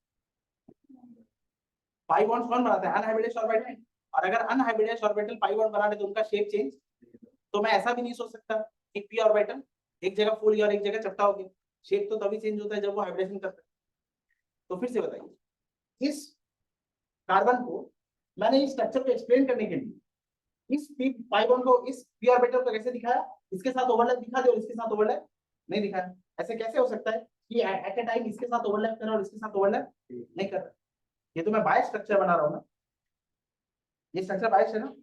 पाई बॉन्ड कौन बनाता है? Unhybridised orbital. और अगर अनहाइब्रिडाइज ऑर्बिटल पाई बॉन्ड बना रहे तो उनका शेप चेंज। तो मैं ऐसा भी नहीं सोच सकता कि पी ऑर्बिटल एक जगह फुल गया और एक जगह चपटा हो गया। शेप तो तभी चेंज होता है जब वो हाइब्रिडेशन करता है। तो फिर से बताइए, इस कार्बन को मैंने इस स्ट्रक्चर को एक्सप्लेन करने के लिए इस पी पाई बॉन्ड को इस पी ऑर्बिटल को कैसे दिखाया? इसके साथ ओवरलैप दिखा दे और इसके साथ ओवरलैप नहीं दिखाया। ऐसे कैसे हो सकता है कि एट ए टाइम इसके साथ ओवरलैप कर रहा और इसके साथ ओवरलैप नहीं कर रहा? ये तो मैं बायस स्ट्रक्चर बना रहा हूँ ना, ये स्ट्रक्चर बायस है ना।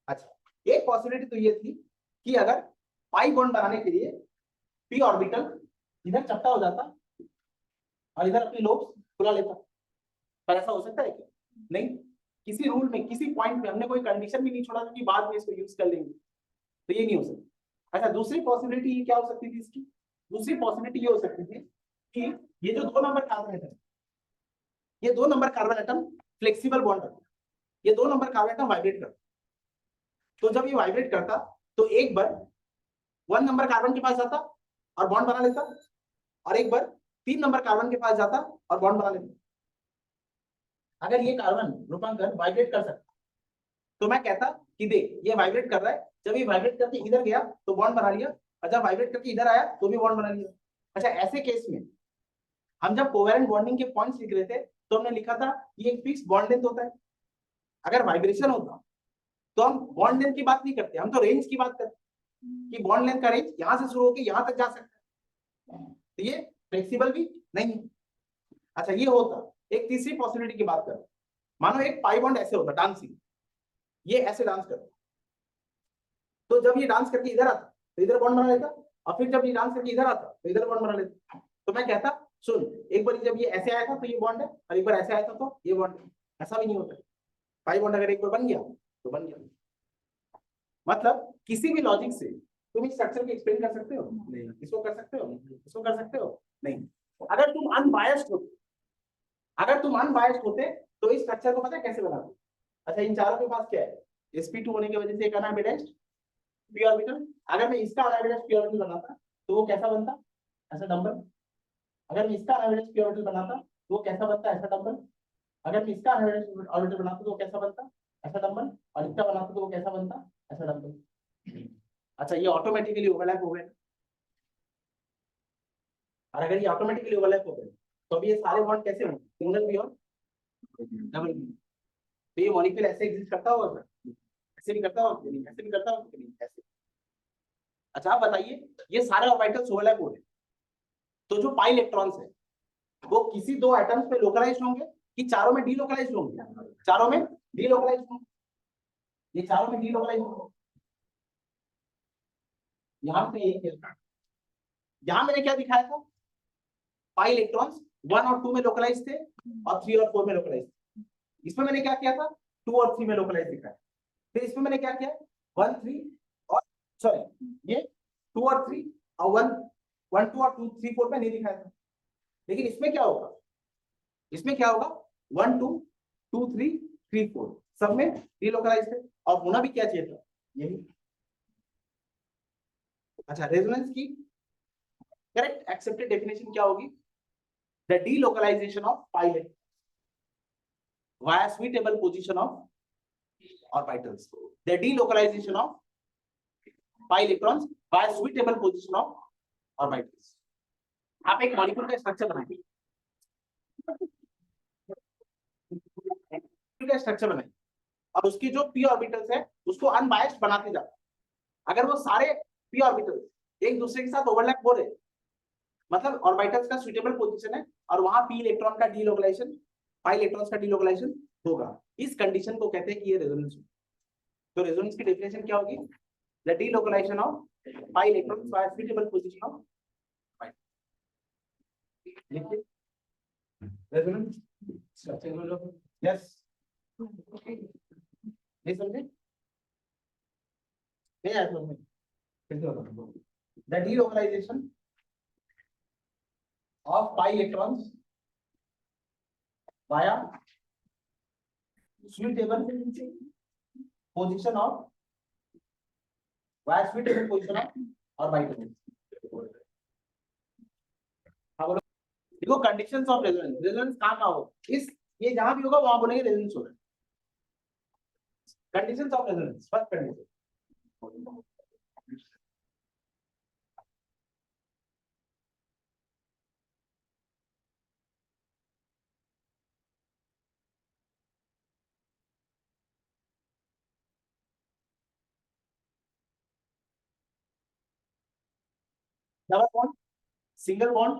अच्छा, एक पॉसिबिलिटी तो ये थी कि अगर पाई बॉन्ड बनाने के लिए पी ऑर्बिटल इधर चपटा हो जाता और इधर अपनी लोब्स खुला लेता, पर ऐसा हो सकता है क्या? नहीं, किसी रूल में किसी पॉइंट पे हमने कोई कंडीशन भी नहीं छोड़ा था कि बाद में इसको यूज कर लेंगे, तो ये नहीं हो सकता। अच्छा, दूसरी पॉसिबिलिटी ये क्या हो सकती थी इसकी? दूसरी पॉसिबिलिटी ये हो सकती थी कि ये जो 2 नंबर कार्बन एटम, ये 2 number carbon atom flexible bond रखता, ये 2 नंबर कार्बन एटम वाइब्रेट करता। तो जब ये वाइब्रेट करता तो एक बार 1 नंबर कार्बन के पास जाता और बॉन्ड बना लेता, और एक बार 3 नंबर कार्बन के पास जाता और बॉन्ड बना लेता। अगर ये कार्बन रूपांतर वाइब्रेट कर सकता तो मैं कहता कि देख ये वाइब्रेट कर रहा है, जब ये वाइब्रेट करके इधर गया तो बॉन्ड बना लिया, और जब वाइब्रेट करके इधर आया तो भी बॉन्ड बना लिया। अच्छा, ऐसे केस में हम जब कोवेलेंट बॉन्डिंग के पॉइंट्स लिख रहे थे तो हमने लिखा था कि एक फिक्स बॉन्ड लेंथ होता है। अगर वाइब्रेशन होता तो हम बॉन्ड लेंथ की बात नहीं करते, हम तो रेंज की बात करते कि बॉन्ड लेंथ का रेंज यहां से शुरू होकर यहां तक जा सकता है, तो ये फ्लेक्सिबल भी नहीं है। अच्छा, ये होता। एक तीसरी पॉसिबिलिटी की बात करें, मानो एक पाई बॉन्ड ऐसे होता डांसिंग, ये ऐसे डांस करता, तो जब ये डांस करके इधर आता तो इधर बॉन्ड बना लेता, और फिर जब ये डांस करके इधर आता तो इधर बॉन्ड बना लेता। तो मैं कहता सुन, एक बार जब ये ऐसे आया था तो ये बॉन्ड है, और एक बार ऐसे आया था तो ये बॉन्ड है। ऐसा भी नहीं होता, पाई बॉन्ड अगर एक बार बन गया तो बन गया। मतलब किसी भी लॉजिक से तुम इस स्ट्रक्चर को एक्सप्लेन कर सकते हो? नहीं। इसको कर सकते हो? इसको कर सकते हो? नहीं। अगर तुम अनबायस्ड होते, अगर तुम अनबायस्ड होते तो इस स्ट्रक्चर को पता है कैसे बनाते? अच्छा, इन चारों के पास क्या है? sp2 होने की वजह से एक अनहाइब्रिडाइज्ड p ऑर्बिटल। अगर मैं इसका अनहाइब्रिडाइज्ड p ऑर्बिटल बनाता तो वो कैसा बनता? ऐसा डबल। अगर मैं इसका अनहाइब्रिडाइज्ड p ऑर्बिटल बनाता तो वो कैसा बनता? ऐसा डबल। अगर मैं इसका अनहाइब्रिडाइज्ड ऑर्बिटल बनाता तो वो कैसा बनता? ऐसा डबल। और इसका बनाता तो वो कैसा बनता? ऐसा डबल। अच्छा, ये ऑटोमेटिकली ओवरलैप हो गए, और अगर ये ऑटोमेटिकली ओवरलैप हो गए तो अब ये सारे बॉन्ड कैसे होंगे? सिंगल भी और डबल भी। तो ये मॉलिक्यूल ऐसे एग्जिस्ट करता होगा, ऐसे भी करता होगा, ऐसे भी करता होगा, ऐसे। अच्छा, आप बताइए, ये सारे ऑर्बिटल्स ओवरलैप हो रहे हैं, तो जो पाई इलेक्ट्रॉन्स है वो किसी 2 एटम्स पे लोकलाइज्ड होंगे कि चारों में डीलोकलाइज्ड होंगे? चारों में डीलोकलाइज्ड होंगे, ये चारों में डीलोकलाइज्ड होंगे। यहाँ पे यहाँ मैंने क्या दिखाया था? पाई इलेक्ट्रॉन्स 1 और 2 में लोकलाइज थे और 3 और 4 में लोकलाइज थे। इसमें मैंने क्या किया था? 2 और 3 में लोकलाइज दिखाया। फिर इसमें मैंने क्या किया? 1 3 और सॉरी ये 2 और 3 और 1 1 2 और 2 3 4 में नहीं दिखाया था। लेकिन इसमें क्या होगा? इसमें क्या होगा? 1 2 2 3 3 4 सब में डीलोकलाइज है, और होना भी क्या चाहिए था? यही। अच्छा, रेजोनेंस की करेक्ट एक्सेप्टेड डेफिनेशन क्या होगी? The delocalization of pi electron via suitable position of orbitals. The delocalization of pi electrons via suitable position of orbitals. आप एक मॉलिक्यूल का स्ट्रक्चर बनाएंगे, स्ट्रक्चर बनाएंगे, और उसकी जो p ऑर्बिटल्स है उसको अनबायस्ड बनाते जाओ। अगर वो सारे p ऑर्बिटल्स एक दूसरे के साथ ओवरलैप हो रहे मतलब ऑर्बिटल्स का सुटेबल पोजीशन है और वहां p इलेक्ट्रॉन का डीलोकलाइजेशन, pi इलेक्ट्रॉन्स का डीलोकलाइजेशन होगा। इस कंडीशन को कहते हैं कि ये रेजोनेंस। तो रेजोनेंस की डेफिनेशन क्या होगी? The delocalization of pi electrons by suitable position of pi। लिखिए रेजोनेंस स्ट्रक्चर। यस, नहीं समझे? नहीं आया समझ में? फिर से बताता हूं। The delocalization of pi electrons via suitable position of orbital। देखो कंडीशंस ऑफ रेजोनेंस, रेजोनेंस कहाँ हो, इस ये जहां भी होगा वहां बोलेंगे रेजोनेंस हो रहा है। Conditions of resonance, first condition double bond, single bond,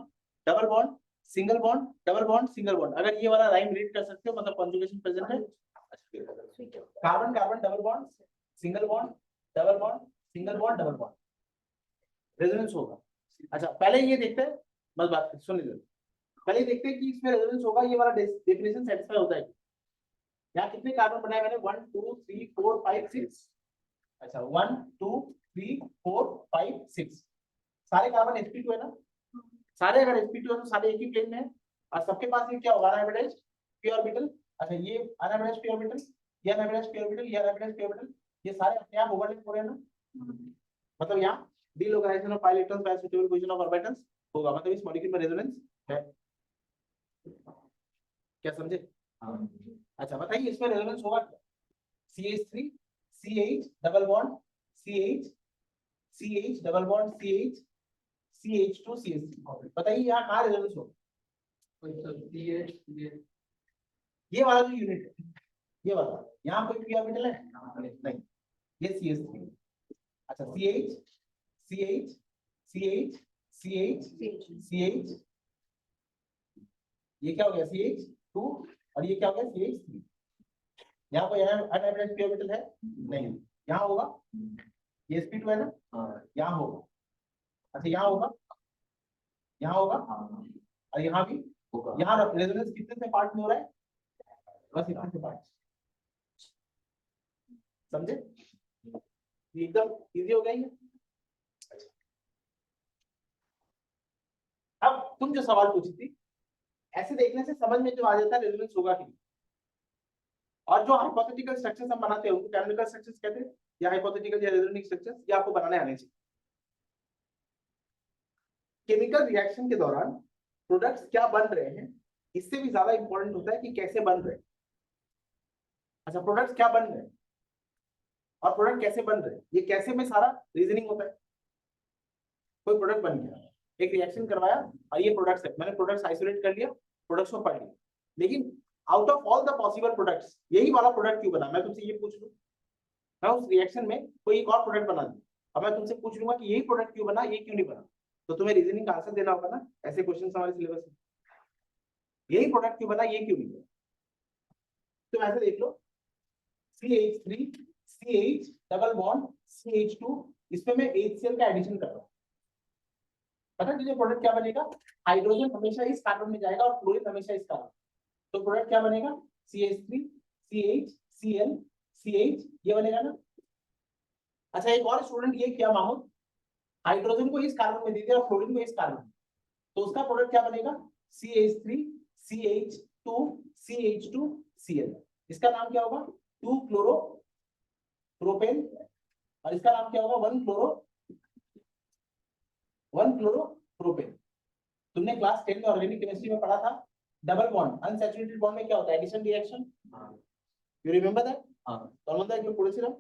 double bond, single bond, double bond, single bond. अगर ये वाला राइम रीड कर सकते हो मतलब कॉन्जुगेशन प्रेजेंट है। Carbon carbon double bond, single bond, double bond, single bond, double bond, resonance होगा। अच्छा पहले ये देखते हैं, बस बात सुन लीजिए, पहले देखते हैं कि इसमें रेजोनेंस होगा, ये वाला डेफिनेशन सेटिस्फाई होता है। यहाँ कितने कार्बन बनाए मैंने? 1 2 3 4 5 6। अच्छा 1 2 3 4 5 6 सारे कार्बन sp2 है ना? सारे अगर sp2 है तो सारे एक ही प्लेन में है और सबके पास ये क्या होगा? Unhybridised p orbital. अच्छा ये अनहाइब्रिडाइज्ड p ऑर्बिटल, ये अनहाइब्रिडाइज्ड p ऑर्बिटल, ये अनहाइब्रिडाइज्ड p ऑर्बिटल, ये सारे अपने आप ओवरलैप हो रहे हैं ना? मतलब यहाँ delocalization of pi electrons by suitable position of orbitals होगा, मतलब इस मॉलिक्यूल में रेजोनेंस है। क्या समझे? अच्छा बताइए इसमें रेजोनेंस होगा क्या? CH3 CH double bond CH CH double bond CH CH2 CH3। बताइए यहाँ कहाँ रेजोनेंस होगा? ये वाला जो यूनिट है, ये वाला, यहाँ कोई p ऑर्बिटल है? नहीं, ये CH3। अच्छा CH CH CH CH CH, ये क्या हो गया? CH2 और ये क्या हो गया? CH3। यहाँ कोई अनहाइब्रिडाइज्ड p ऑर्बिटल है? नहीं, यहाँ होगा। ये sp2 है ना? यहाँ होगा। अच्छा यहाँ होगा, यहाँ होगा और यहाँ भी होगा। यहाँ रेजोनेंस कितने से पार्ट में हो रहा है? बस इतने से पार्ट। समझे? एकदम इजी हो गया ये। अब तुम जो सवाल पूछी थी, ऐसे देखने से समझ में जो आ जाता है रेजोनेंस होगा कि नहीं। और जो हाइपोथेटिकल स्ट्रक्चर्स हम बनाते हैं उनको कैनोनिकल स्ट्रक्चर्स कहते हैं, या हाइपोथेटिकल या रेजोनेटिक स्ट्रक्चर्स, ये आपको बनाने आने चाहिए। केमिकल रिएक्शन के दौरान प्रोडक्ट्स क्या बन रहे हैं, इससे भी ज्यादा इंपॉर्टेंट होता है कि कैसे बन रहे हैं। अच्छा प्रोडक्ट्स क्या बन रहे हैं और प्रोडक्ट कैसे बन रहे हैं, ये कैसे में सारा रीजनिंग होता है। कोई प्रोडक्ट बन गया, एक रिएक्शन करवाया और ये प्रोडक्ट्स है, मैंने प्रोडक्ट्स आइसोलेट कर लिया, प्रोडक्ट्स को पढ़ लिया, लेकिन out of all the possible products यही वाला प्रोडक्ट क्यों बना? मैं तुमसे ये पूछ लूं, मैं उस रिएक्शन में कोई एक और प्रोडक्ट बना दूं, अब मैं तुमसे पूछ लूंगा कि यही प्रोडक्ट क्यों बना, ये क्यों नहीं बना, तो तुम्हें रीजनिंग का आंसर देना होगा ना। ऐसे क्वेश्चन हमारे सिलेबस में, यही प्रोडक्ट क्यों बना, ये क्यों नहीं बना। तो ऐसे देख लो, CH3 CH double bond CH2, इसमें मैं HCl का एडिशन कर रहा हूँ। पता तुझे प्रोडक्ट क्या बनेगा? हाइड्रोजन हमेशा इस कार्बन में जाएगा और फ्लोरीन हमेशा इस कार्बन। तो प्रोडक्ट क्या बनेगा? CH3 CH Cl CH, ये बनेगा ना। अच्छा एक और स्टूडेंट ये किया मामूद, हाइड्रोजन को इस कार्बन में दे दिया और फ्लोरीन को इस कार्बन में, तो उसका प्रोडक्ट क्या बनेगा? CH3 CH2 CH2 Cl। इसका नाम क्या होगा? 2 क्लोरो प्रोपेन, और इसका नाम क्या होगा? 1 क्लोरो प्रोपेन। तुमने क्लास 10 में ऑर्गेनिक केमिस्ट्री में पढ़ा था, डबल बॉन्ड अनसैचुरेटेड बॉन्ड में क्या होता है? Addition reaction. You remember that? तोलमंदा एक पढ़ेছিলাম।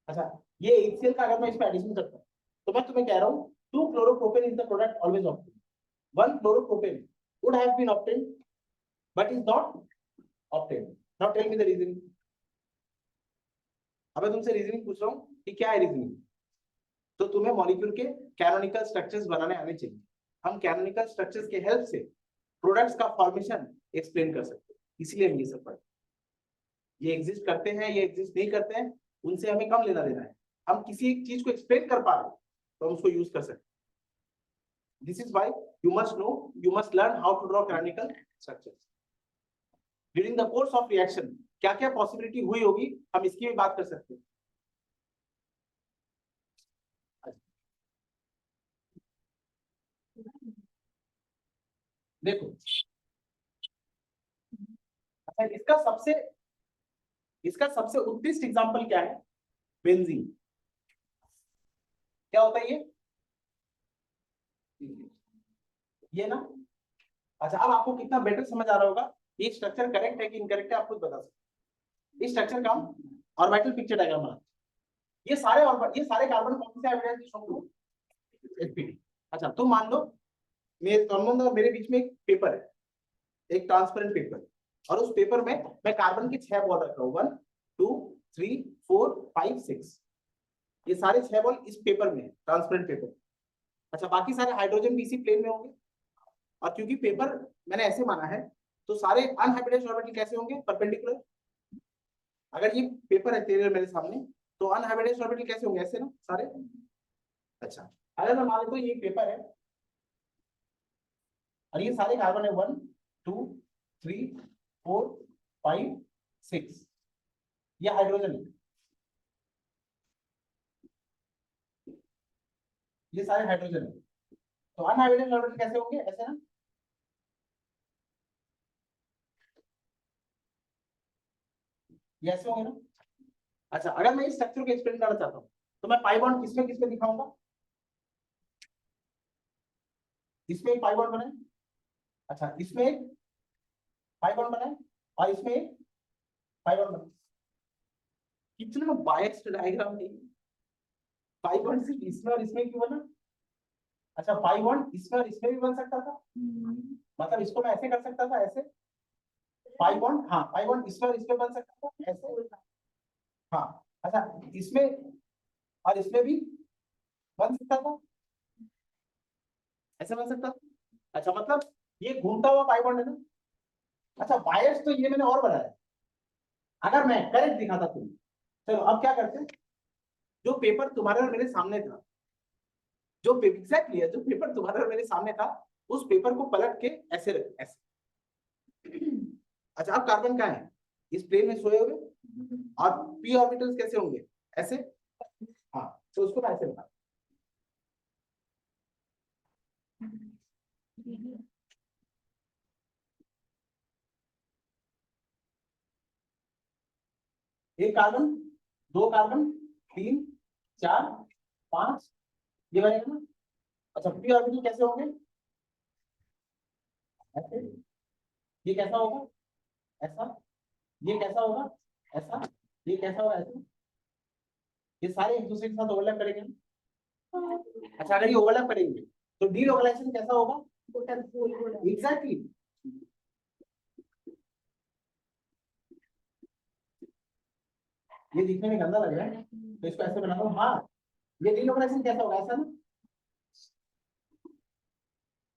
अच्छा ये HCl का अगर मैं इसमें एडिशन करता हूं तो मैं तुम्हें कह रहा हूं 2 chloropropan is the product always obtained, 1 chloropropan would have been obtained but is not obtained। now tell me the reason। अब मैं तुमसे रीजनिंग पूछ रहा हूं कि क्या है रीजनिंग, तो तुम्हें मॉलिक्यूल के कैनोनिकल स्ट्रक्चर्स बनाने आने चाहिए। हम कैनोनिकल स्ट्रक्चर्स के हेल्प से प्रोडक्ट्स का फॉर्मेशन एक्सप्लेन कर सकते हैं, इसलिए हम ये सब पढ़ते हैं। ये एग्जिस्ट करते हैं, ये एग्जिस्ट नहीं करते हैं, उनसे हमें कम लेना देना है। हम किसी एक चीज को एक्सप्लेन कर पा रहे हैं तो हम उसको यूज कर सकते हैं। This is why you must know, you must learn how to draw canonical structures. During the course of reaction, क्या क्या पॉसिबिलिटी हुई होगी, हम इसकी भी बात कर सकते हैं। देखो, अच्छा इसका सबसे उत्कृष्ट एग्जांपल क्या है? बेंजीन। क्या होता है ये ना। अच्छा, अब आपको कितना बेटर समझ आ रहा होगा ये स्ट्रक्चर करेक्ट है कि इनकरेक्ट है, आप खुद बता सकते। इस स्ट्रक्चर का ऑर्बिटल पिक्चर डायग्राम बना। ये सारे कार्बन कौन से हाइब्रिडाइज होंगे? sp2। अच्छा, तो मान लो मेरे तन्मंद और मेरे बीच में एक पेपर है, एक ट्रांसपेरेंट पेपर, और उस पेपर में मैं कार्बन के 6 बॉल रख रहा हूँ, 1 2 3 4 5 6। ये सारे 6 बॉल इस पेपर में, ट्रांसपेरेंट पेपर। अच्छा, बाकी सारे हाइड्रोजन बीसी प्लेन में होंगे, और क्योंकि पेपर मैंने ऐसे माना है तो सारे अनहाइब्रिडाइज्ड ऑर्बिटल कैसे होंगे? परपेंडिकुलर। अगर ये पेपर है तेरे मेरे सामने तो अनहाइब्रिडाइज्ड ऑर्बिटल कैसे होंगे? ऐसे ना सारे। अच्छा, अगर मैं मान लेता हूं ये पेपर है और ये सारे कार्बन है 1 2 3 4 5 6, ये हाइड्रोजन है, ये सारे हाइड्रोजन है। तो अनहाइब्रिडाइज्ड ऑर्बिटल कैसे होंगे? ऐसे ना। ये ऐसे होंगे ना। अच्छा, अगर मैं इस स्ट्रक्चर को एक्सप्लेन करना चाहता हूँ तो मैं पाई बॉन्ड किसमें दिखाऊंगा? इसमें एक पाई बॉन्ड बना है। अच्छा, इसमें एक पाई बॉन्ड बना है और इसमें एक पाई बॉन्ड बना है। कितना बायस्ड डायग्राम है। पाई बॉन्ड सिर्फ इसमें और इसमें क्यों बना? अच्छा, पाई बॉन्ड इसमें और इसमें भी बन सकता था, मतलब इसको मैं ऐसे कर सकता था, ऐसे पाई बॉन्ड। हाँ, पाई बॉन्ड इसमें और इसमें बन सकता था, ऐसे। हाँ, अच्छा, इसमें और इसमें भी बन सकता था, ऐसे बन सकता था। अच्छा, मतलब ये घूमता हुआ पाई बॉन्ड है ना। अच्छा, बायस तो ये मैंने और बनाया, अगर मैं करेक्ट दिखाता तुम्हें। चलो अब क्या करते हैं, जो पेपर तुम्हारे और मेरे सामने था, जो एग्जैक्टली है, जो पेपर तुम्हारे और मेरे सामने था, उस पेपर को पलट के ऐसे रख, ऐसे। अच्छा, अब कार्बन कहाँ है? इस प्लेन में सोए हुए, और पी ऑर्बिटल्स कैसे होंगे? ऐसे। हाँ, तो उसको मैं ऐसे बता। एक कार्बन, 2 कार्बन, 3 4 5, ये बनेगा ना। अच्छा, पी ऑर्बिटल कैसे होंगे? ऐसे। ये कैसा होगा? ऐसा। ये कैसा होगा? ऐसा। ये कैसा होगा? ऐसा। ये सारे एक दूसरे के साथ ओवरलैप करेंगे ना। अच्छा, अगर ये ओवरलैप करेंगे तो डीलोकलाइजेशन कैसा होगा? एग्जैक्टली। ये दिखने में गंदा लग रहा है तो इसको ऐसे बना दो। हाँ, ये डीलोकलाइजेशन कैसा होगा? ऐसा ना।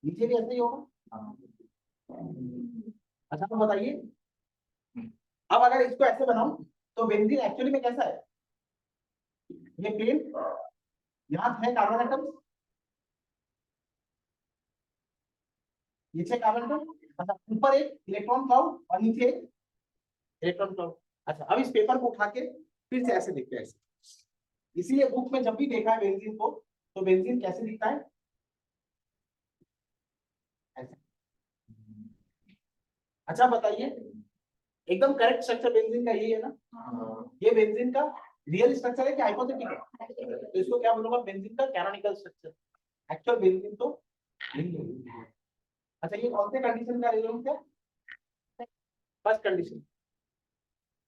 नीचे भी ऐसा ही होगा। अच्छा, तो बताइए, अब अगर इसको ऐसे बनाऊं तो बेंजीन एक्चुअली में कैसा है? ये प्लेन, यहाँ है कार्बन एटम्स, नीचे कार्बन एटम। अच्छा, ऊपर एक इलेक्ट्रॉन क्लाउड और नीचे एक इलेक्ट्रॉन क्लाउड। अच्छा, अब इस पेपर को उठा के फिर से ऐसे देखते हैं, ऐसे। इसीलिए बुक में जब भी देखा है बेंजीन को तो बेंजीन कैसे दिखता है? ऐसे। अच्छा, बताइए, एकदम करेक्ट स्ट्रक्चर बेंजीन का यही है ना? ये बेंजीन का रियल स्ट्रक्चर है कि हाइपोथेटिकल? तो इसको क्या बोलूंगा? बेंजीन का कैनोनिकल स्ट्रक्चर। एक्चुअल बेंजीन तो नहीं है। अच्छा, ये कौन से कंडीशन का रेजोनेंस है? First condition.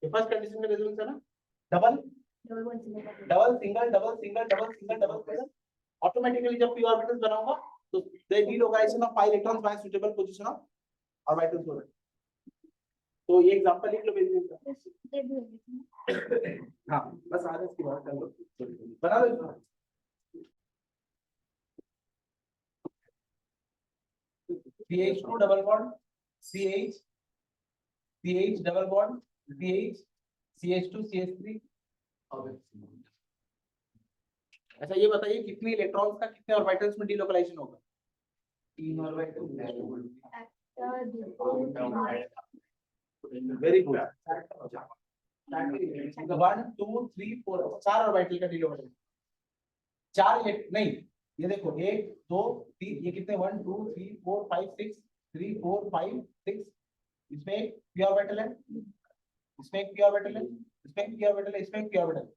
ये फर्स्ट कंडीशन का रेजोनेंस है ना। Double double single double single double single double single. Automatically जब p ऑर्बिटल्स बनाऊंगा तो the delocalization of pi electrons by suitable position of orbitals हो रहा है। तो ये एग्जांपल लिख लो बेंजीन का। हाँ, बस आगे इसकी बात कर लो, बना लो इसको। CH2 double bond CH double bond CH2 CH3। अच्छा ये बताइए कितने इलेक्ट्रॉन्स का कितने ऑर्बिटल्स में डिलोकलाइजेशन होगा? 3 ऑर्बिटल। Very good. 1 2 3 4 4 ऑर्बिटल का डिलोकलाइजेशन। नहीं, ये देखो 1 2 3, ये कितने 1 2 3 4 5 6 3 4 5 6। इसमें एक p ऑर्बिटल है, इसमें एक p ऑर्बिटल है, इसमें एक p ऑर्बिटल है, इसमें एक p ऑर्बिटल है।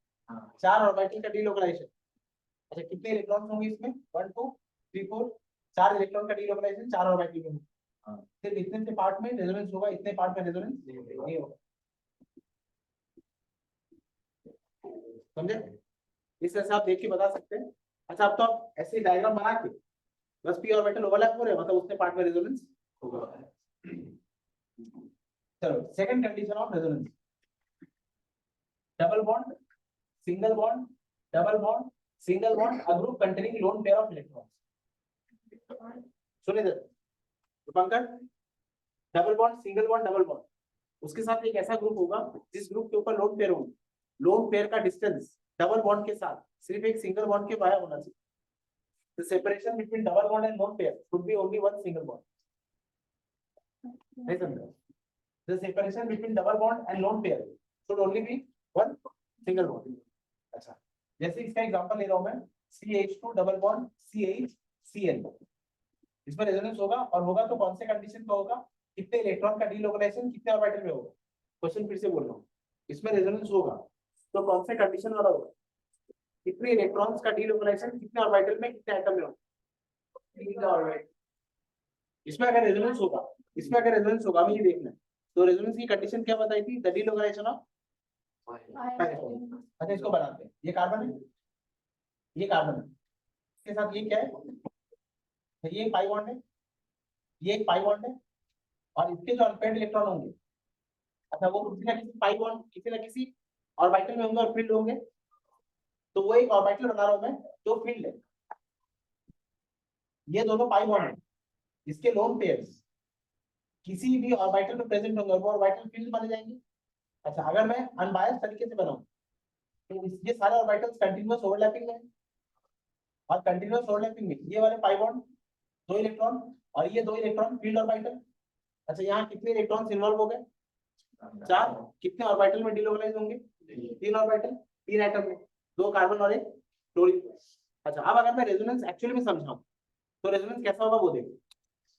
4 ऑर्बिटल का डिलोकलाइजेशन। अच्छा कितने इलेक्ट्रॉन होंगे इसमें? 1 2 3 4। 4 इलेक्ट्रॉन का डिलोकलाइजेशन 4 ऑर्बिटल में। फिर इतने से पार्ट में रेजोनेंस होगा, इतने पार्ट में रेजोनेंस नहीं होगा। समझे? इस तरह से आप देख के बता सकते हैं। अच्छा अब तो आप ऐसे डायग्राम बना के बस p ऑर्बिटल ओवरलैप हो रहे हैं, मतलब उतने पार्ट में रेजोनेंस होगा। चलो second condition of resonance, double bond single bond double bond single bond a group containing lone pair of electrons. सुनिए Rupankar, double bond single bond double bond, उसके साथ एक ऐसा ग्रुप होगा जिस ग्रुप के ऊपर लोन पेयर होगी। लोन पेयर का डिस्टेंस डबल बॉन्ड के साथ सिर्फ एक सिंगल बॉन्ड के बाहर होना चाहिए। The separation between double bond and lone pair should be only one single bond. नहीं समझा? The separation between double bond and lone pair should only be one single bond. अच्छा, जैसे इसका एग्जांपल ले रहा हूं मैं, CH2 double bond CH Cl। इसमें रेजोनेंस होगा, और होगा तो कौन से कंडीशन पे होगा? कितने इलेक्ट्रॉन का डिलोकलाइजेशन कितने ऑर्बिटल में होगा? क्वेश्चन फिर से बोल रहा हूँ, इसमें रेजोनेंस होगा तो कौन से कंडीशन वाला होगा? कितने इलेक्ट्रॉन्स का डिलोकलाइजेशन कितने ऑर्बिटल में कितने एटम में होगा? इसमें अगर रेजोनेंस होगा हमें ये देखना है। तो रेजोनेंस की कंडीशन क्या बताई थी? The delocalisation of. अच्छा इसको बनाते हैं, ये कार्बन है, ये कार्बन है, इसके साथ ये क्या है? ये पाई बॉन्ड है, ये एक पाई बॉन्ड है, और इसके जो अनपेयर्ड इलेक्ट्रॉन होंगे, अच्छा वो किसी ना किसी पाई बॉन्ड किसी ना किसी ऑर्बिटल में होंगे और फील्ड होंगे। तो वो एक ऑर्बिटल बना रहा हूं मैं जो फील्ड है, ये दोनों पाई बॉन्ड है, इसके लोन पेयर्स किसी भी ऑर्बिटल में प्रेजेंट होंगे और वो ऑर्बिटल फील्ड बने जाएंगे। अच्छा अगर मैं अनबायस्ड तरीके से बनाऊं तो ये सारे ऑर्बिटल्स कंटीन्यूअस ओवरलैपिंग में, और कंटीन्यूअस ओवरलैपिंग में ये वाले पाई बॉन्ड 2 इलेक्ट्रॉन और ये 2 इलेक्ट्रॉन फील्ड ऑर्बिटल। अच्छा यहाँ कितने इलेक्ट्रॉन्स इन्वॉल्व हो गए? 4। कितने ऑर्बिटल में डिलोकलाइज होंगे? 3 ऑर्बिटल, 3 एटम में, 2 कार्बन और 1 क्लोरीन। अच्छा अब अगर मैं रेजोनेंस एक्चुअली में समझाऊं तो रेजोनेंस कैसा होगा वो देखो।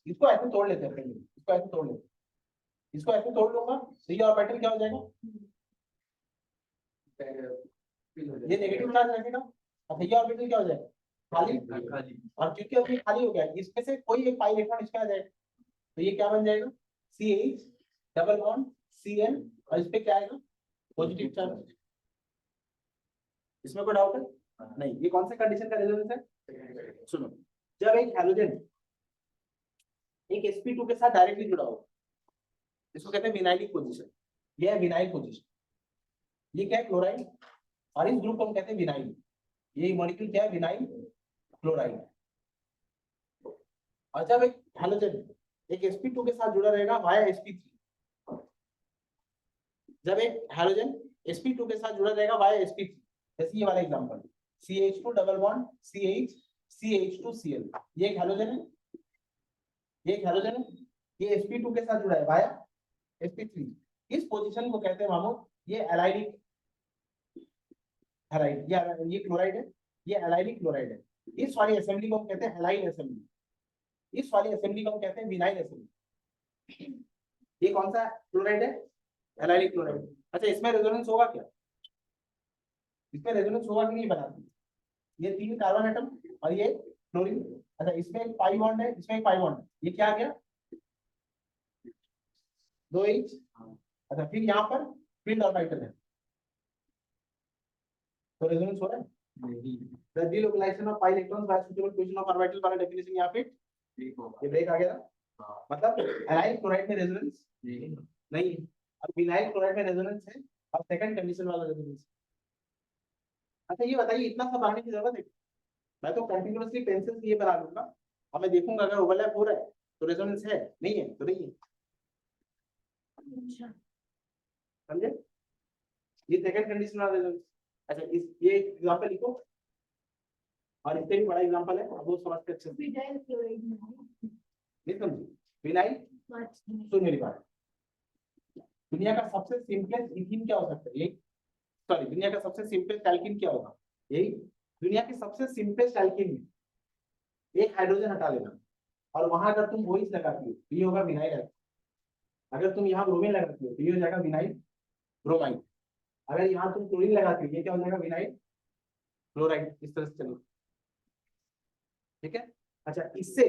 इसको ऐसे तोड़ लेते हैं, इसको ऐसे तोड़ लेते हैं, इसको ऐसे तोड़ लूंगा तो ये ऑर्बिटल क्या हो जाएगा? ये नेगेटिव चार्ज रखेगा। अच्छा ये ऑर्बिटल क्या हो जाएगा? खाली। और क्योंकि अभी खाली हो गया, इसमें से कोई एक पाई इलेक्ट्रॉन इसमें आ जाएगा, तो ये क्या बन जाएगा? CH डबल बॉन्ड Cl, और इस पे क्या आएगा? Positive charge. इसमें कोई डाउट है? नहीं। ये कौन से कंडीशन का रेजोनेंस है? सुनो, जब एक हैलोजन एक sp2 के साथ डायरेक्टली जुड़ा हो, इसको कहते हैं विनाइलिक पोजीशन। ये है विनाइल पोजीशन, ये क्या है? क्लोराइड, और इस ग्रुप को हम कहते हैं विनाइल। ये मॉलिक्यूल क्या है? Vinyl chloride. और जब एक हैलोजन एक sp2 के साथ जुड़ा रहेगा वाया sp3, जब एक हैलोजन sp2 के साथ जुड़ा रहेगा वाया sp3, जैसे ये वाला example CH2 double bond CH2Cl, ये एक हैलोजन है, ये एक हैलोजन है, ये sp2 के साथ जुड़ा है वाया sp3। इस पोजीशन को कहते हैं मामू, ये एलाइडिक हैलाइड, ये क्लोराइड है, ये एलाइडिक क्लोराइड है। इस वाली असेंबली को हम कहते हैं हैलाइड असेंबली, इस वाली असेंबली को हम कहते हैं विनाइल असेंबली। ये कौन सा क्लोराइड है? एलाइडिक क्लोराइड। अच्छा इसमें रेजोनेंस होगा क्या? इसमें रेजोनेंस होगा कि नहीं बनाती? ये 3 कार्बन एटम और ये क्लोरीन। अच्छा इसमें एक पाई बॉन्ड है, इसमें एक पाई बॉन्ड है, ये क्या आ गया? 2H। अच्छा फिर यहाँ पर फील्ड ऑर्बिटल है, तो रेजोनेंस हो रहा है? The delocalization of pi electrons by suitable position of orbital वाला डेफिनेशन यहाँ पे ये ब्रेक आ गया ना, मतलब एलाइल क्लोराइड में रेजोनेंस नहीं, अब विनाइल क्लोराइड में रेजोनेंस है, और सेकंड कंडीशन वाला रेजोनेंस। अच्छा ये बताइए इतना सब बनाने की जरूरत है? मैं तो कंटिन्यूअसली पेंसिल से ये बना लूंगा, और मैं देखूंगा अगर ओवरलैप हो रहा है तो रेजोनेंस है, नहीं है तो नहीं है। समझे? ये सेकंड कंडीशन वाला रेजोनेंस। अच्छा इस ये एग्जांपल लिखो और इससे भी बड़ा एग्जांपल है, अब वो समझ के अच्छे से नहीं समझी। विनाइल, सुन मेरी बात, दुनिया का सबसे सिंपलेस्ट इथीन क्या हो सकता है? यही, सॉरी, दुनिया का सबसे सिंपलेस्ट एल्कीन क्या होगा? यही। दुनिया के सबसे सिंपलेस्ट एल्कीन में एक हाइड्रोजन हटा लेना और वहां अगर तुम वही लगाती हो तो ये होगा विनाइल एल्कीन। अगर तुम यहाँ ब्रोमीन लगाती हो तो ये हो जाएगा विनाइल ब्रोमाइड। अगर यहाँ तुम क्लोरीन लगाती हो ये क्या हो जाएगा? Vinyl chloride. इस तरह से चलो, ठीक है। अच्छा इससे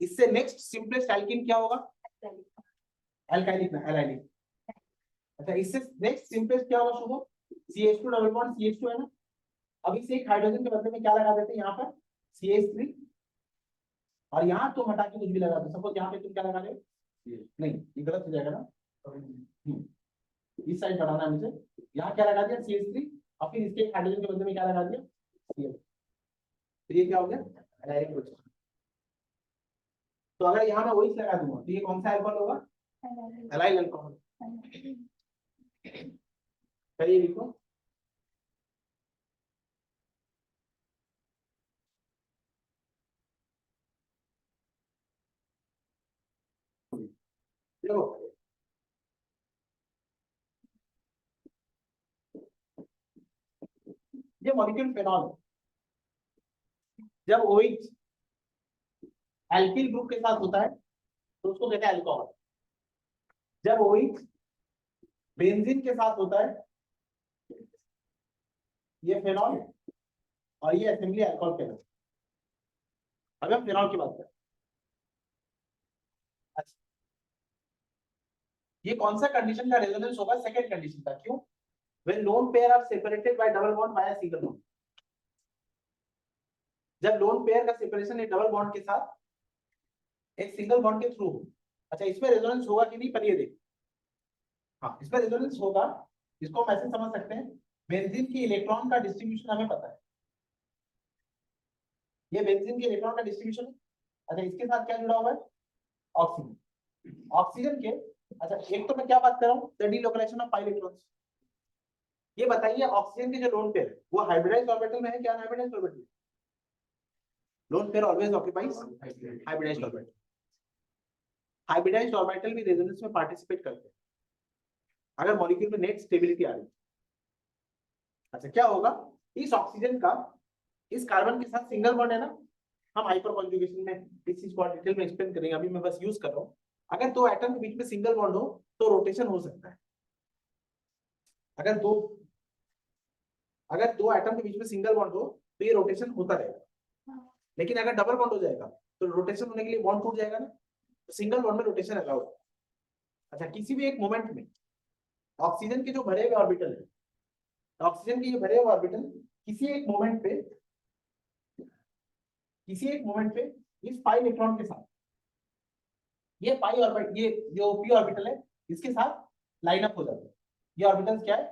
इससे नेक्स्ट सिंपलेस्ट एल्कीन क्या होगा? एल्काइलिक ना, एलाइलिक। अच्छा इससे नेक्स्ट सिंपलेस्ट क्या होगा Shubham? CH2 double bond CH2 है ना। अब इसे एक हाइड्रोजन के बदले में क्या लगा देते हैं यहाँ पर? CH3। और यहाँ तुम हटा के कुछ भी लगा दो, सपोज यहाँ पे तुम क्या लगा रहे हो? नहीं, ये गलत हो जाएगा ना। इस साइड बढ़ाना है मुझे। यहाँ क्या लगा दिया? CH3। और फिर इसके एक हाइड्रोजन के बदले में क्या लगा दिया? CH। तो ये क्या हो गया? Allylic group. तो अगर यहाँ मैं वही लगा दूंगा तो ये कौन सा अल्कोहल होगा? Allyl alcohol. चलिए लिखो। देखो ये मॉलिक्यूल फेनॉल है। जब OH एल्किल ग्रुप के साथ होता है तो उसको कहते हैं अल्कोहल। जब OH बेंजीन के साथ होता है ये फेनॉल, और ये असेंबली अल्कोहल फेनॉल। अब हम फेनॉल की बात करें। अच्छा, ये कौन सा कंडीशन का रेजोनेंस होगा? सेकंड कंडीशन का। क्यों? When lone pair are separated by double bond by single bond. जब लोन पेयर का सेपरेशन एक डबल बॉन्ड के साथ एक सिंगल बॉन्ड के थ्रू हो। अच्छा इसमें रेजोनेंस होगा कि नहीं? पर ये देख, हाँ इसमें रेजोनेंस होगा। इसको हम ऐसे समझ सकते हैं, बेंजीन की इलेक्ट्रॉन का डिस्ट्रीब्यूशन हमें पता है। ये बेंजीन के इलेक्ट्रॉन का डिस्ट्रीब्यूशन है। अच्छा इसके साथ क्या जुड़ा हुआ है? ऑक्सीजन। ऑक्सीजन के, अच्छा एक तो मैं क्या बात कर रहा हूँ? The delocalization of pi electrons. ये बताइए ऑक्सीजन के जो लोन पेयर है वो हाइब्रिडाइज्ड ऑर्बिटल में है क्या unhybridised orbital? Lone pair always occupies hybridised orbital. Hybridised orbital भी रेजोनेंस में पार्टिसिपेट करते हैं अगर मॉलिक्यूल में नेट स्टेबिलिटी आ रही है। अच्छा क्या होगा? इस ऑक्सीजन का इस कार्बन के साथ सिंगल बॉन्ड है ना। हम हाइपर कॉन्जुगेशन में इस चीज को डिटेल में एक्सप्लेन करेंगे, अभी मैं बस यूज कर रहा हूँ। अगर दो एटम के बीच में सिंगल बॉन्ड हो तो रोटेशन हो सकता है। अगर दो एटम के बीच में सिंगल बॉन्ड हो तो ये रोटेशन होता रहेगा। लेकिन अगर डबल बॉन्ड हो जाएगा तो रोटेशन होने के लिए बॉन्ड टूट जाएगा ना। तो सिंगल बॉन्ड में रोटेशन अलाउड है। अच्छा किसी भी एक मोमेंट में ऑक्सीजन के जो भरे हुए ऑर्बिटल है, ऑक्सीजन के जो भरे हुए ऑर्बिटल किसी एक मोमेंट पे इस पाई इलेक्ट्रॉन के साथ ये पाई ऑर्बिटल, ये जो पी ऑर्बिटल है इसके साथ लाइन अप हो जाता है। ये ऑर्बिटल्स क्या है?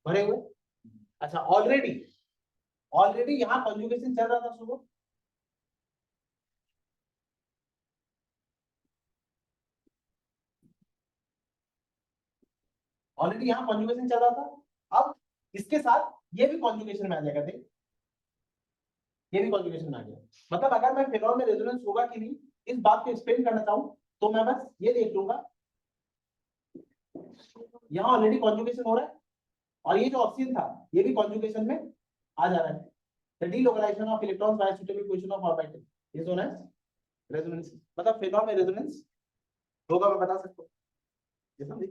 भरे हुए। अच्छा ऑलरेडी यहाँ कॉन्जुगेशन चल रहा था सुबह। ऑलरेडी यहाँ कॉन्जुगेशन चल रहा था। अब इसके साथ ये भी कॉन्जुगेशन में आ जाएगा। देख ये भी कॉन्जुगेशन में आ गया। मतलब अगर मैं फेनॉल में रेजोनेंस होगा कि नहीं इस बात को एक्सप्लेन करना चाहूँ तो मैं बस ये देख लूंगा यहाँ ऑलरेडी कॉन्जुगेशन हो रहा है और ये जो ऑक्सीजन था ये भी कॉन्जुगेशन में आ जा रहा है। The delocalization of electrons by suitable position of orbital is known as resonance। मतलब फेनॉल में रेजोनेंस होगा, मैं बता सकता हूँ। ये समझे?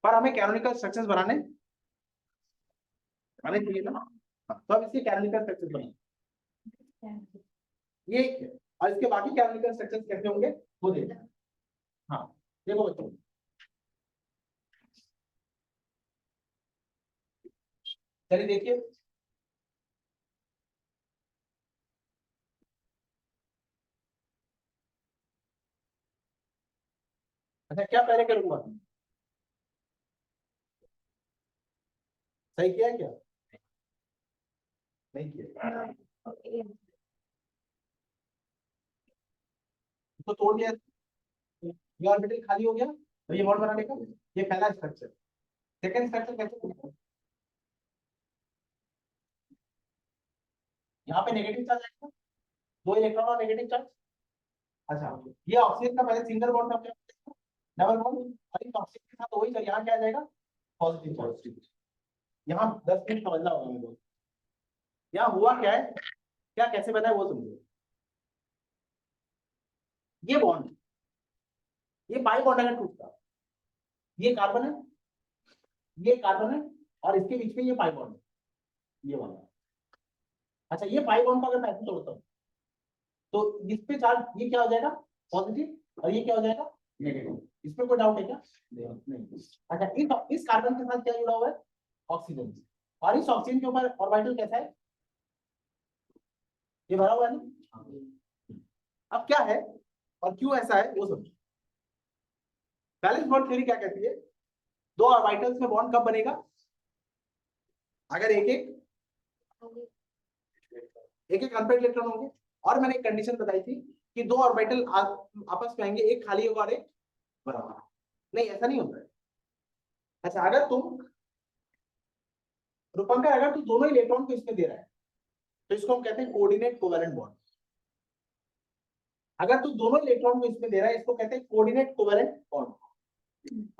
पर हमें कैनोनिकल स्ट्रक्चर्स बनाने चाहिए ना। हाँ, तो अब इसके कैनोनिकल स्ट्रक्चर्स बनाए ये एक है। और इसके बाकी कैनोनिकल स्ट्रक्चर्स कैसे होंगे वो देखो। हाँ देखो बच्चों, चलिए देखिए। अच्छा क्या पहले करूंगा? सही किया है क्या? नहीं किया। इसको तोड़ दिया, ये ऑर्बिटल खाली हो गया, तो ये बॉन्ड बनाने का ये पहला स्ट्रक्चर। सेकंड स्ट्रक्चर कैसे बनेगा? यहाँ पे नेगेटिव चार्ज आएगा, 2 इलेक्ट्रॉन और नेगेटिव चार्ज। अच्छा, ये ऑक्सीजन का पहले सिंगल बॉन्ड था, डबल बॉन्ड, और इस ऑक्सीजन के साथ वही कर, यहाँ क्या आ जाएगा? Positive charge. यहाँ 10 मिनट समझना होगा मेरे को। यहाँ हुआ क्या है, क्या कैसे बना है वो समझो। ये बॉन्ड, ये पाई बॉन्ड अगर टूटता, ये कार्बन है, ये कार्बन है, और इसके बीच में ये पाई बॉन्ड है, ये वाला। अच्छा, ये पाई बॉन्ड को अगर मैं ऐसे तोड़ता हूँ तो इस पे चार्ज ये क्या हो जाएगा? पॉजिटिव, और ये क्या हो जाएगा? नेगेटिव। इसमें कोई डाउट है क्या? नहीं। अच्छा, इस कार्बन के साथ क्या जुड़ा हुआ है? ऑक्सीजन। और इस ऑक्सीजन के ऊपर ऑर्बिटल कैसा है? ये भरा हुआ है ना। अब क्या है और क्यों ऐसा है वो समझो। बैलेंस बॉन्ड थ्योरी क्या कहती है? दो ऑर्बिटल्स में बॉन्ड कब बनेगा? अगर एक एक अनपेड इलेक्ट्रॉन होंगे। और मैंने एक कंडीशन बताई थी कि दो ऑर्बिटल आपस में आएंगे, एक खाली होगा और एक भरा हुआ। नहीं, ऐसा नहीं होता है। अच्छा, अगर तुम रूपंकर, अगर तू दोनों इलेक्ट्रॉन को इसमें दे रहा है तो इसको हम कहते हैं कोऑर्डिनेट कोवैलेंट बॉन्ड। अगर तू दोनों इलेक्ट्रॉन को इसमें दे रहा है, इसको कहते हैं कोऑर्डिनेट कोवैलेंट बॉन्ड।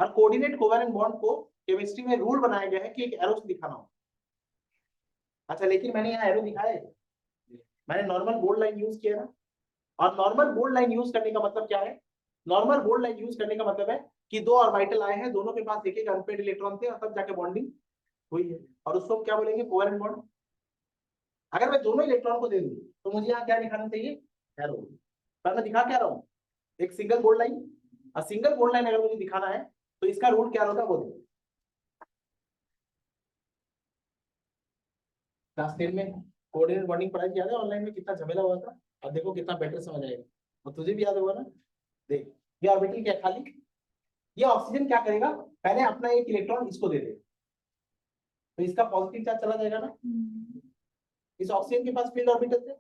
और कोऑर्डिनेट कोवैलेंट बॉन्ड को केमिस्ट्री में रूल बनाया गया है कि एक एरो से दिखाना हो। अच्छा, लेकिन मैंने यहाँ एरो दिखाया है, मैंने नॉर्मल बोल्ड लाइन यूज किया ना। और नॉर्मल बोल्ड लाइन यूज करने का मतलब क्या है? नॉर्मल बोल्ड लाइन यूज करने का मतलब है कि दो ऑर्बिटल आए हैं, दोनों के पास एक एक अनपेड इलेक्ट्रॉन थे, और तब जाके बॉन्डिंग हुई है, और उसको हम क्या बोलेंगे? Covalent bond. अगर मैं दोनों इलेक्ट्रॉन को दे दूं तो मुझे यहाँ क्या दिखाना चाहिए? एरो। पर मैं दिखा क्या रहा हूँ? एक सिंगल बोल्ड लाइन। और सिंगल बोल्ड लाइन अगर मुझे दिखाना है तो इसका रूल क्या होगा वो देखो। क्लास 10 में कोऑर्डिनेट बॉन्डिंग पढ़ाई याद है? ऑनलाइन में कितना झमेला हुआ था, और देखो कितना बेटर समझ आएगा। और तुझे भी याद होगा ना। देख, ये ऑर्बिटल क्या खाली, ये ऑक्सीजन क्या करेगा? पहले अपना एक इलेक्ट्रॉन इसको दे देगा, तो इसका पॉजिटिव चार्ज चला जाएगा ना। इस ऑक्सीजन के पास फील्ड ऑर्बिटल थे,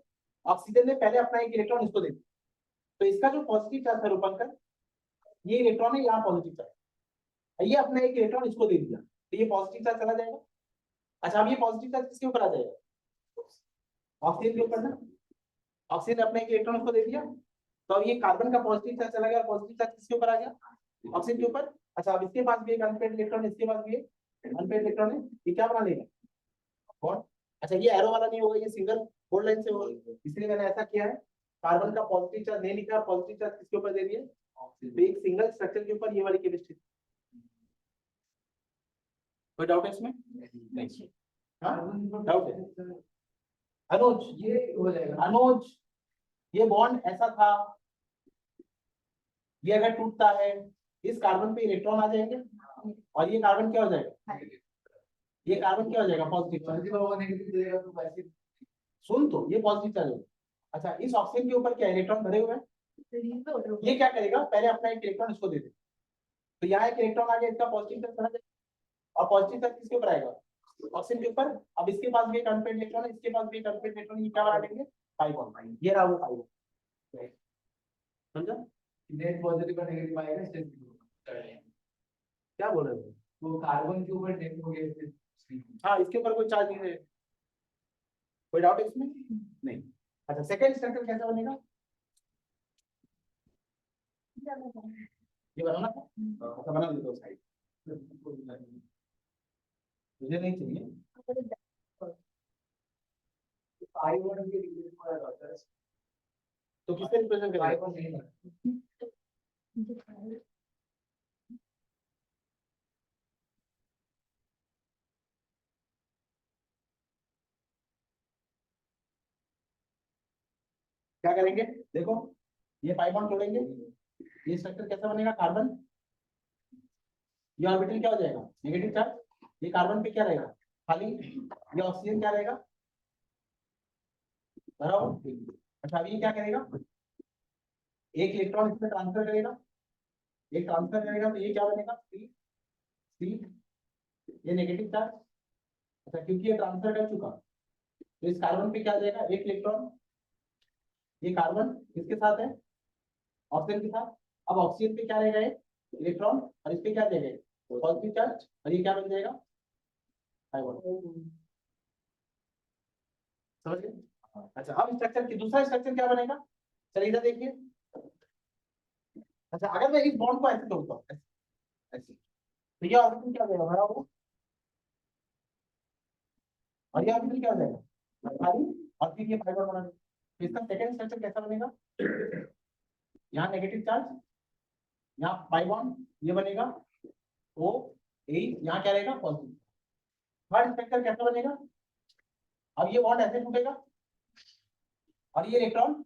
ऑक्सीजन ने पहले अपना एक इलेक्ट्रॉन इसको दे दिया, तो इसका जो पॉजिटिव चार्ज है रूपांकर, ये इलेक्ट्रॉन है यहाँ पॉजिटिव चार्ज, ये अपना एक इलेक्ट्रॉन इसको दे दिया, तो ये पॉजिटिव चार्ज चला जाएगा। अच्छा, अब ये पॉजिटिव चार्ज किसके ऊपर आ जाएगा? ऑक्सीजन के ऊपर ना। ऑक्सीजन ने अपने एक इलेक्ट्रॉन को दे दिया, तो अब ये कार्बन का पॉजिटिव चार्ज चला गया, पॉजिटिव चार्ज किसके ऊपर आ गया? ऑक्सीजन के ऊपर। अच्छा, अब इसके पास भी एक अनपेड इलेक्ट्रॉन, इसके पास भी एक अनपेड इलेक्ट्रॉन है, ये क्या बना लेगा? बॉन्ड। अच्छा, ये एरो वाला नहीं होगा, ये सिंगल बोल्ड लाइन से होगा, इसलिए मैंने ऐसा किया है। कार्बन का पॉजिटिव चार्ज नहीं लिखा, पॉजिटिव चार्ज किसके ऊपर दे दिए? तो एक सिंगल स्ट्रक्चर के ऊपर ये वाली केमिस्ट्री। कोई डाउट है इसमें? नहीं। हाँ, डाउट है? अनुज, ये हो जाएगा। अनुज, ये बॉन्ड ऐसा था, ये अगर टूटता है इस कार्बन पे इलेक्ट्रॉन आ जाएंगे, और ये कार्बन क्या हो जाएगा? ये कार्बन क्या हो जाएगा? पॉजिटिव। सुन, तो ये पॉजिटिव चार्ज होगा। अच्छा, इस ऑक्सीजन के ऊपर क्या इलेक्ट्रॉन भरे हुए हैं? ये क्या करेगा? पहले अपना एक इलेक्ट्रॉन इसको दे दे, तो यहाँ एक इलेक्ट्रॉन आ गया, इसका पॉजिटिव चार्ज चला जाएगा, और पॉजिटिव चार्ज किसके ऊपर आएगा? ऑक्सीजन के ऊपर। अब इसके पास भी एक अनपेड इलेक्ट्रॉन है, इसके पास भी एक अनपेड इलेक्ट्रॉन, ये क्या बना देंगे? Pi bond. ये रहा वो पाई बॉन्ड। समझा? नेट पॉजिटिव और नेगेटिव आएगा स्टेट। क्या बोल रहे हो? वो कार्बन के ऊपर नेट हो गया। हाँ, इसके ऊपर कोई चार्ज नहीं है। कोई डाउट है इसमें? नहीं। अच्छा, सेकंड स्ट्रक्चर कैसा बनेगा? ये बनाना था, अच्छा बना देता हूँ साइड। मुझे नहीं चाहिए। तो किससे रिप्रेजेंट करेंगे? क्या करेंगे? देखो, ये पाई बॉन्ड तोड़ेंगे, ये स्ट्रक्चर कैसा बनेगा? कार्बन, ये ऑर्बिटल क्या हो जाएगा? Negative charge. ये कार्बन पे क्या रहेगा? खाली। ये ऑक्सीजन क्या रहेगा? भरा हुआ। अच्छा, अभी ये क्या करेगा? एक इलेक्ट्रॉन इसमें ट्रांसफर करेगा, एक ट्रांसफर करेगा, तो ये क्या बनेगा? सी। सी, ये नेगेटिव चार्ज। अच्छा, क्योंकि ये ट्रांसफर कर चुका, तो इस कार्बन पे क्या आ जाएगा? एक इलेक्ट्रॉन। ये कार्बन किसके साथ है? ऑक्सीजन के साथ। अब ऑक्सीजन पे क्या रहेगा, इलेक्ट्रॉन, और इस पे क्या रहेगा, पॉजिटिव चार्ज, और ये क्या बन जाएगा, समझ गए। अच्छा, अब स्ट्रक्चर की दूसरा स्ट्रक्चर क्या बनेगा, चलिए इधर देखिए। अच्छा, अगर मैं इस बॉन्ड को ऐसे तोड़ता हूँ, ऐसे, तो ये ऑर्बिटल क्या हो जाएगा, भरा हुआ, और ये ऑर्बिटल क्या हो जाएगा, खाली, और फिर ये फाइबर बना देगा। तो इसका सेकंड स्ट्रक्चर कैसा बनेगा, यहाँ नेगेटिव चार्ज, यहाँ पाई बॉन्ड, ये बनेगा ओ ए, यहाँ क्या रहेगा, पॉजिटिव। थर्ड स्ट्रक्चर कैसा बनेगा, अब ये बॉन्ड ऐसे टूटेगा, और ये इलेक्ट्रॉन,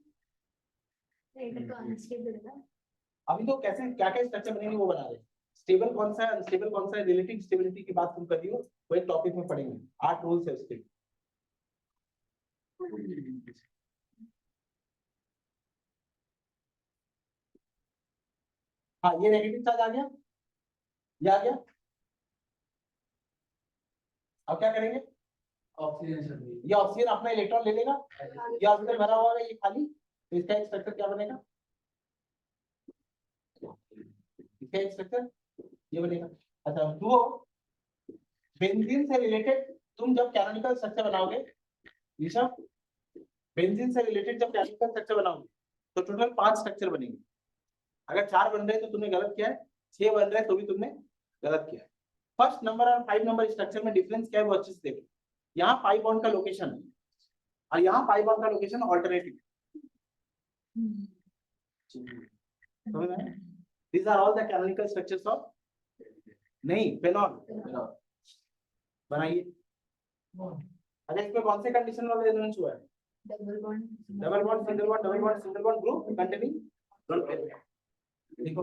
अभी तो कैसे क्या क्या स्ट्रक्चर बनेंगे वो बना रहे हैं। स्टेबल कौन सा है, अनस्टेबल कौन सा है, रिलेटिव स्टेबिलिटी की बात तुम कर रही हो, वो एक टॉपिक में पढ़ेंगे, 8 रूल्स है उसके। हाँ, ये नेगेटिव चार्ज आ गया, ये आ गया। अब क्या करेंगे, ऑक्सीजन, ये ऑक्सीजन अपना इलेक्ट्रॉन ले लेगा, ये ऑक्सीजन भरा हुआ है, ये खाली, तो इसका एक स्ट्रक्चर क्या बनेगा, इसका एक स्ट्रक्चर ये बनेगा। अच्छा, दो बेंजीन से रिलेटेड तुम जब कैनोनिकल स्ट्रक्चर बनाओगे, ऋषभ, बेंजीन से रिलेटेड जब कैनोनिकल स्ट्रक्चर बनाओगे तो टोटल 5 स्ट्रक्चर बनेंगे। अगर 4 बन रहे हैं तो तुमने गलत किया है, 6 बन रहे हैं तो भी तुमने गलत किया है। फर्स्ट नंबर और 5 नंबर स्ट्रक्चर में डिफरेंस क्या है वो अच्छे से देखो। यहाँ पाई बॉन्ड का लोकेशन और यहाँ पाई बॉन्ड का लोकेशन ऑल्टरनेटिव, समझ में? These are all the canonical structures of, नहीं, फेनॉल बनाइए। अच्छा, इसमें कौन से कंडीशन वाला रेजोनेंस हुआ है, double bond, single bond, double bond, single bond, group containing, देखो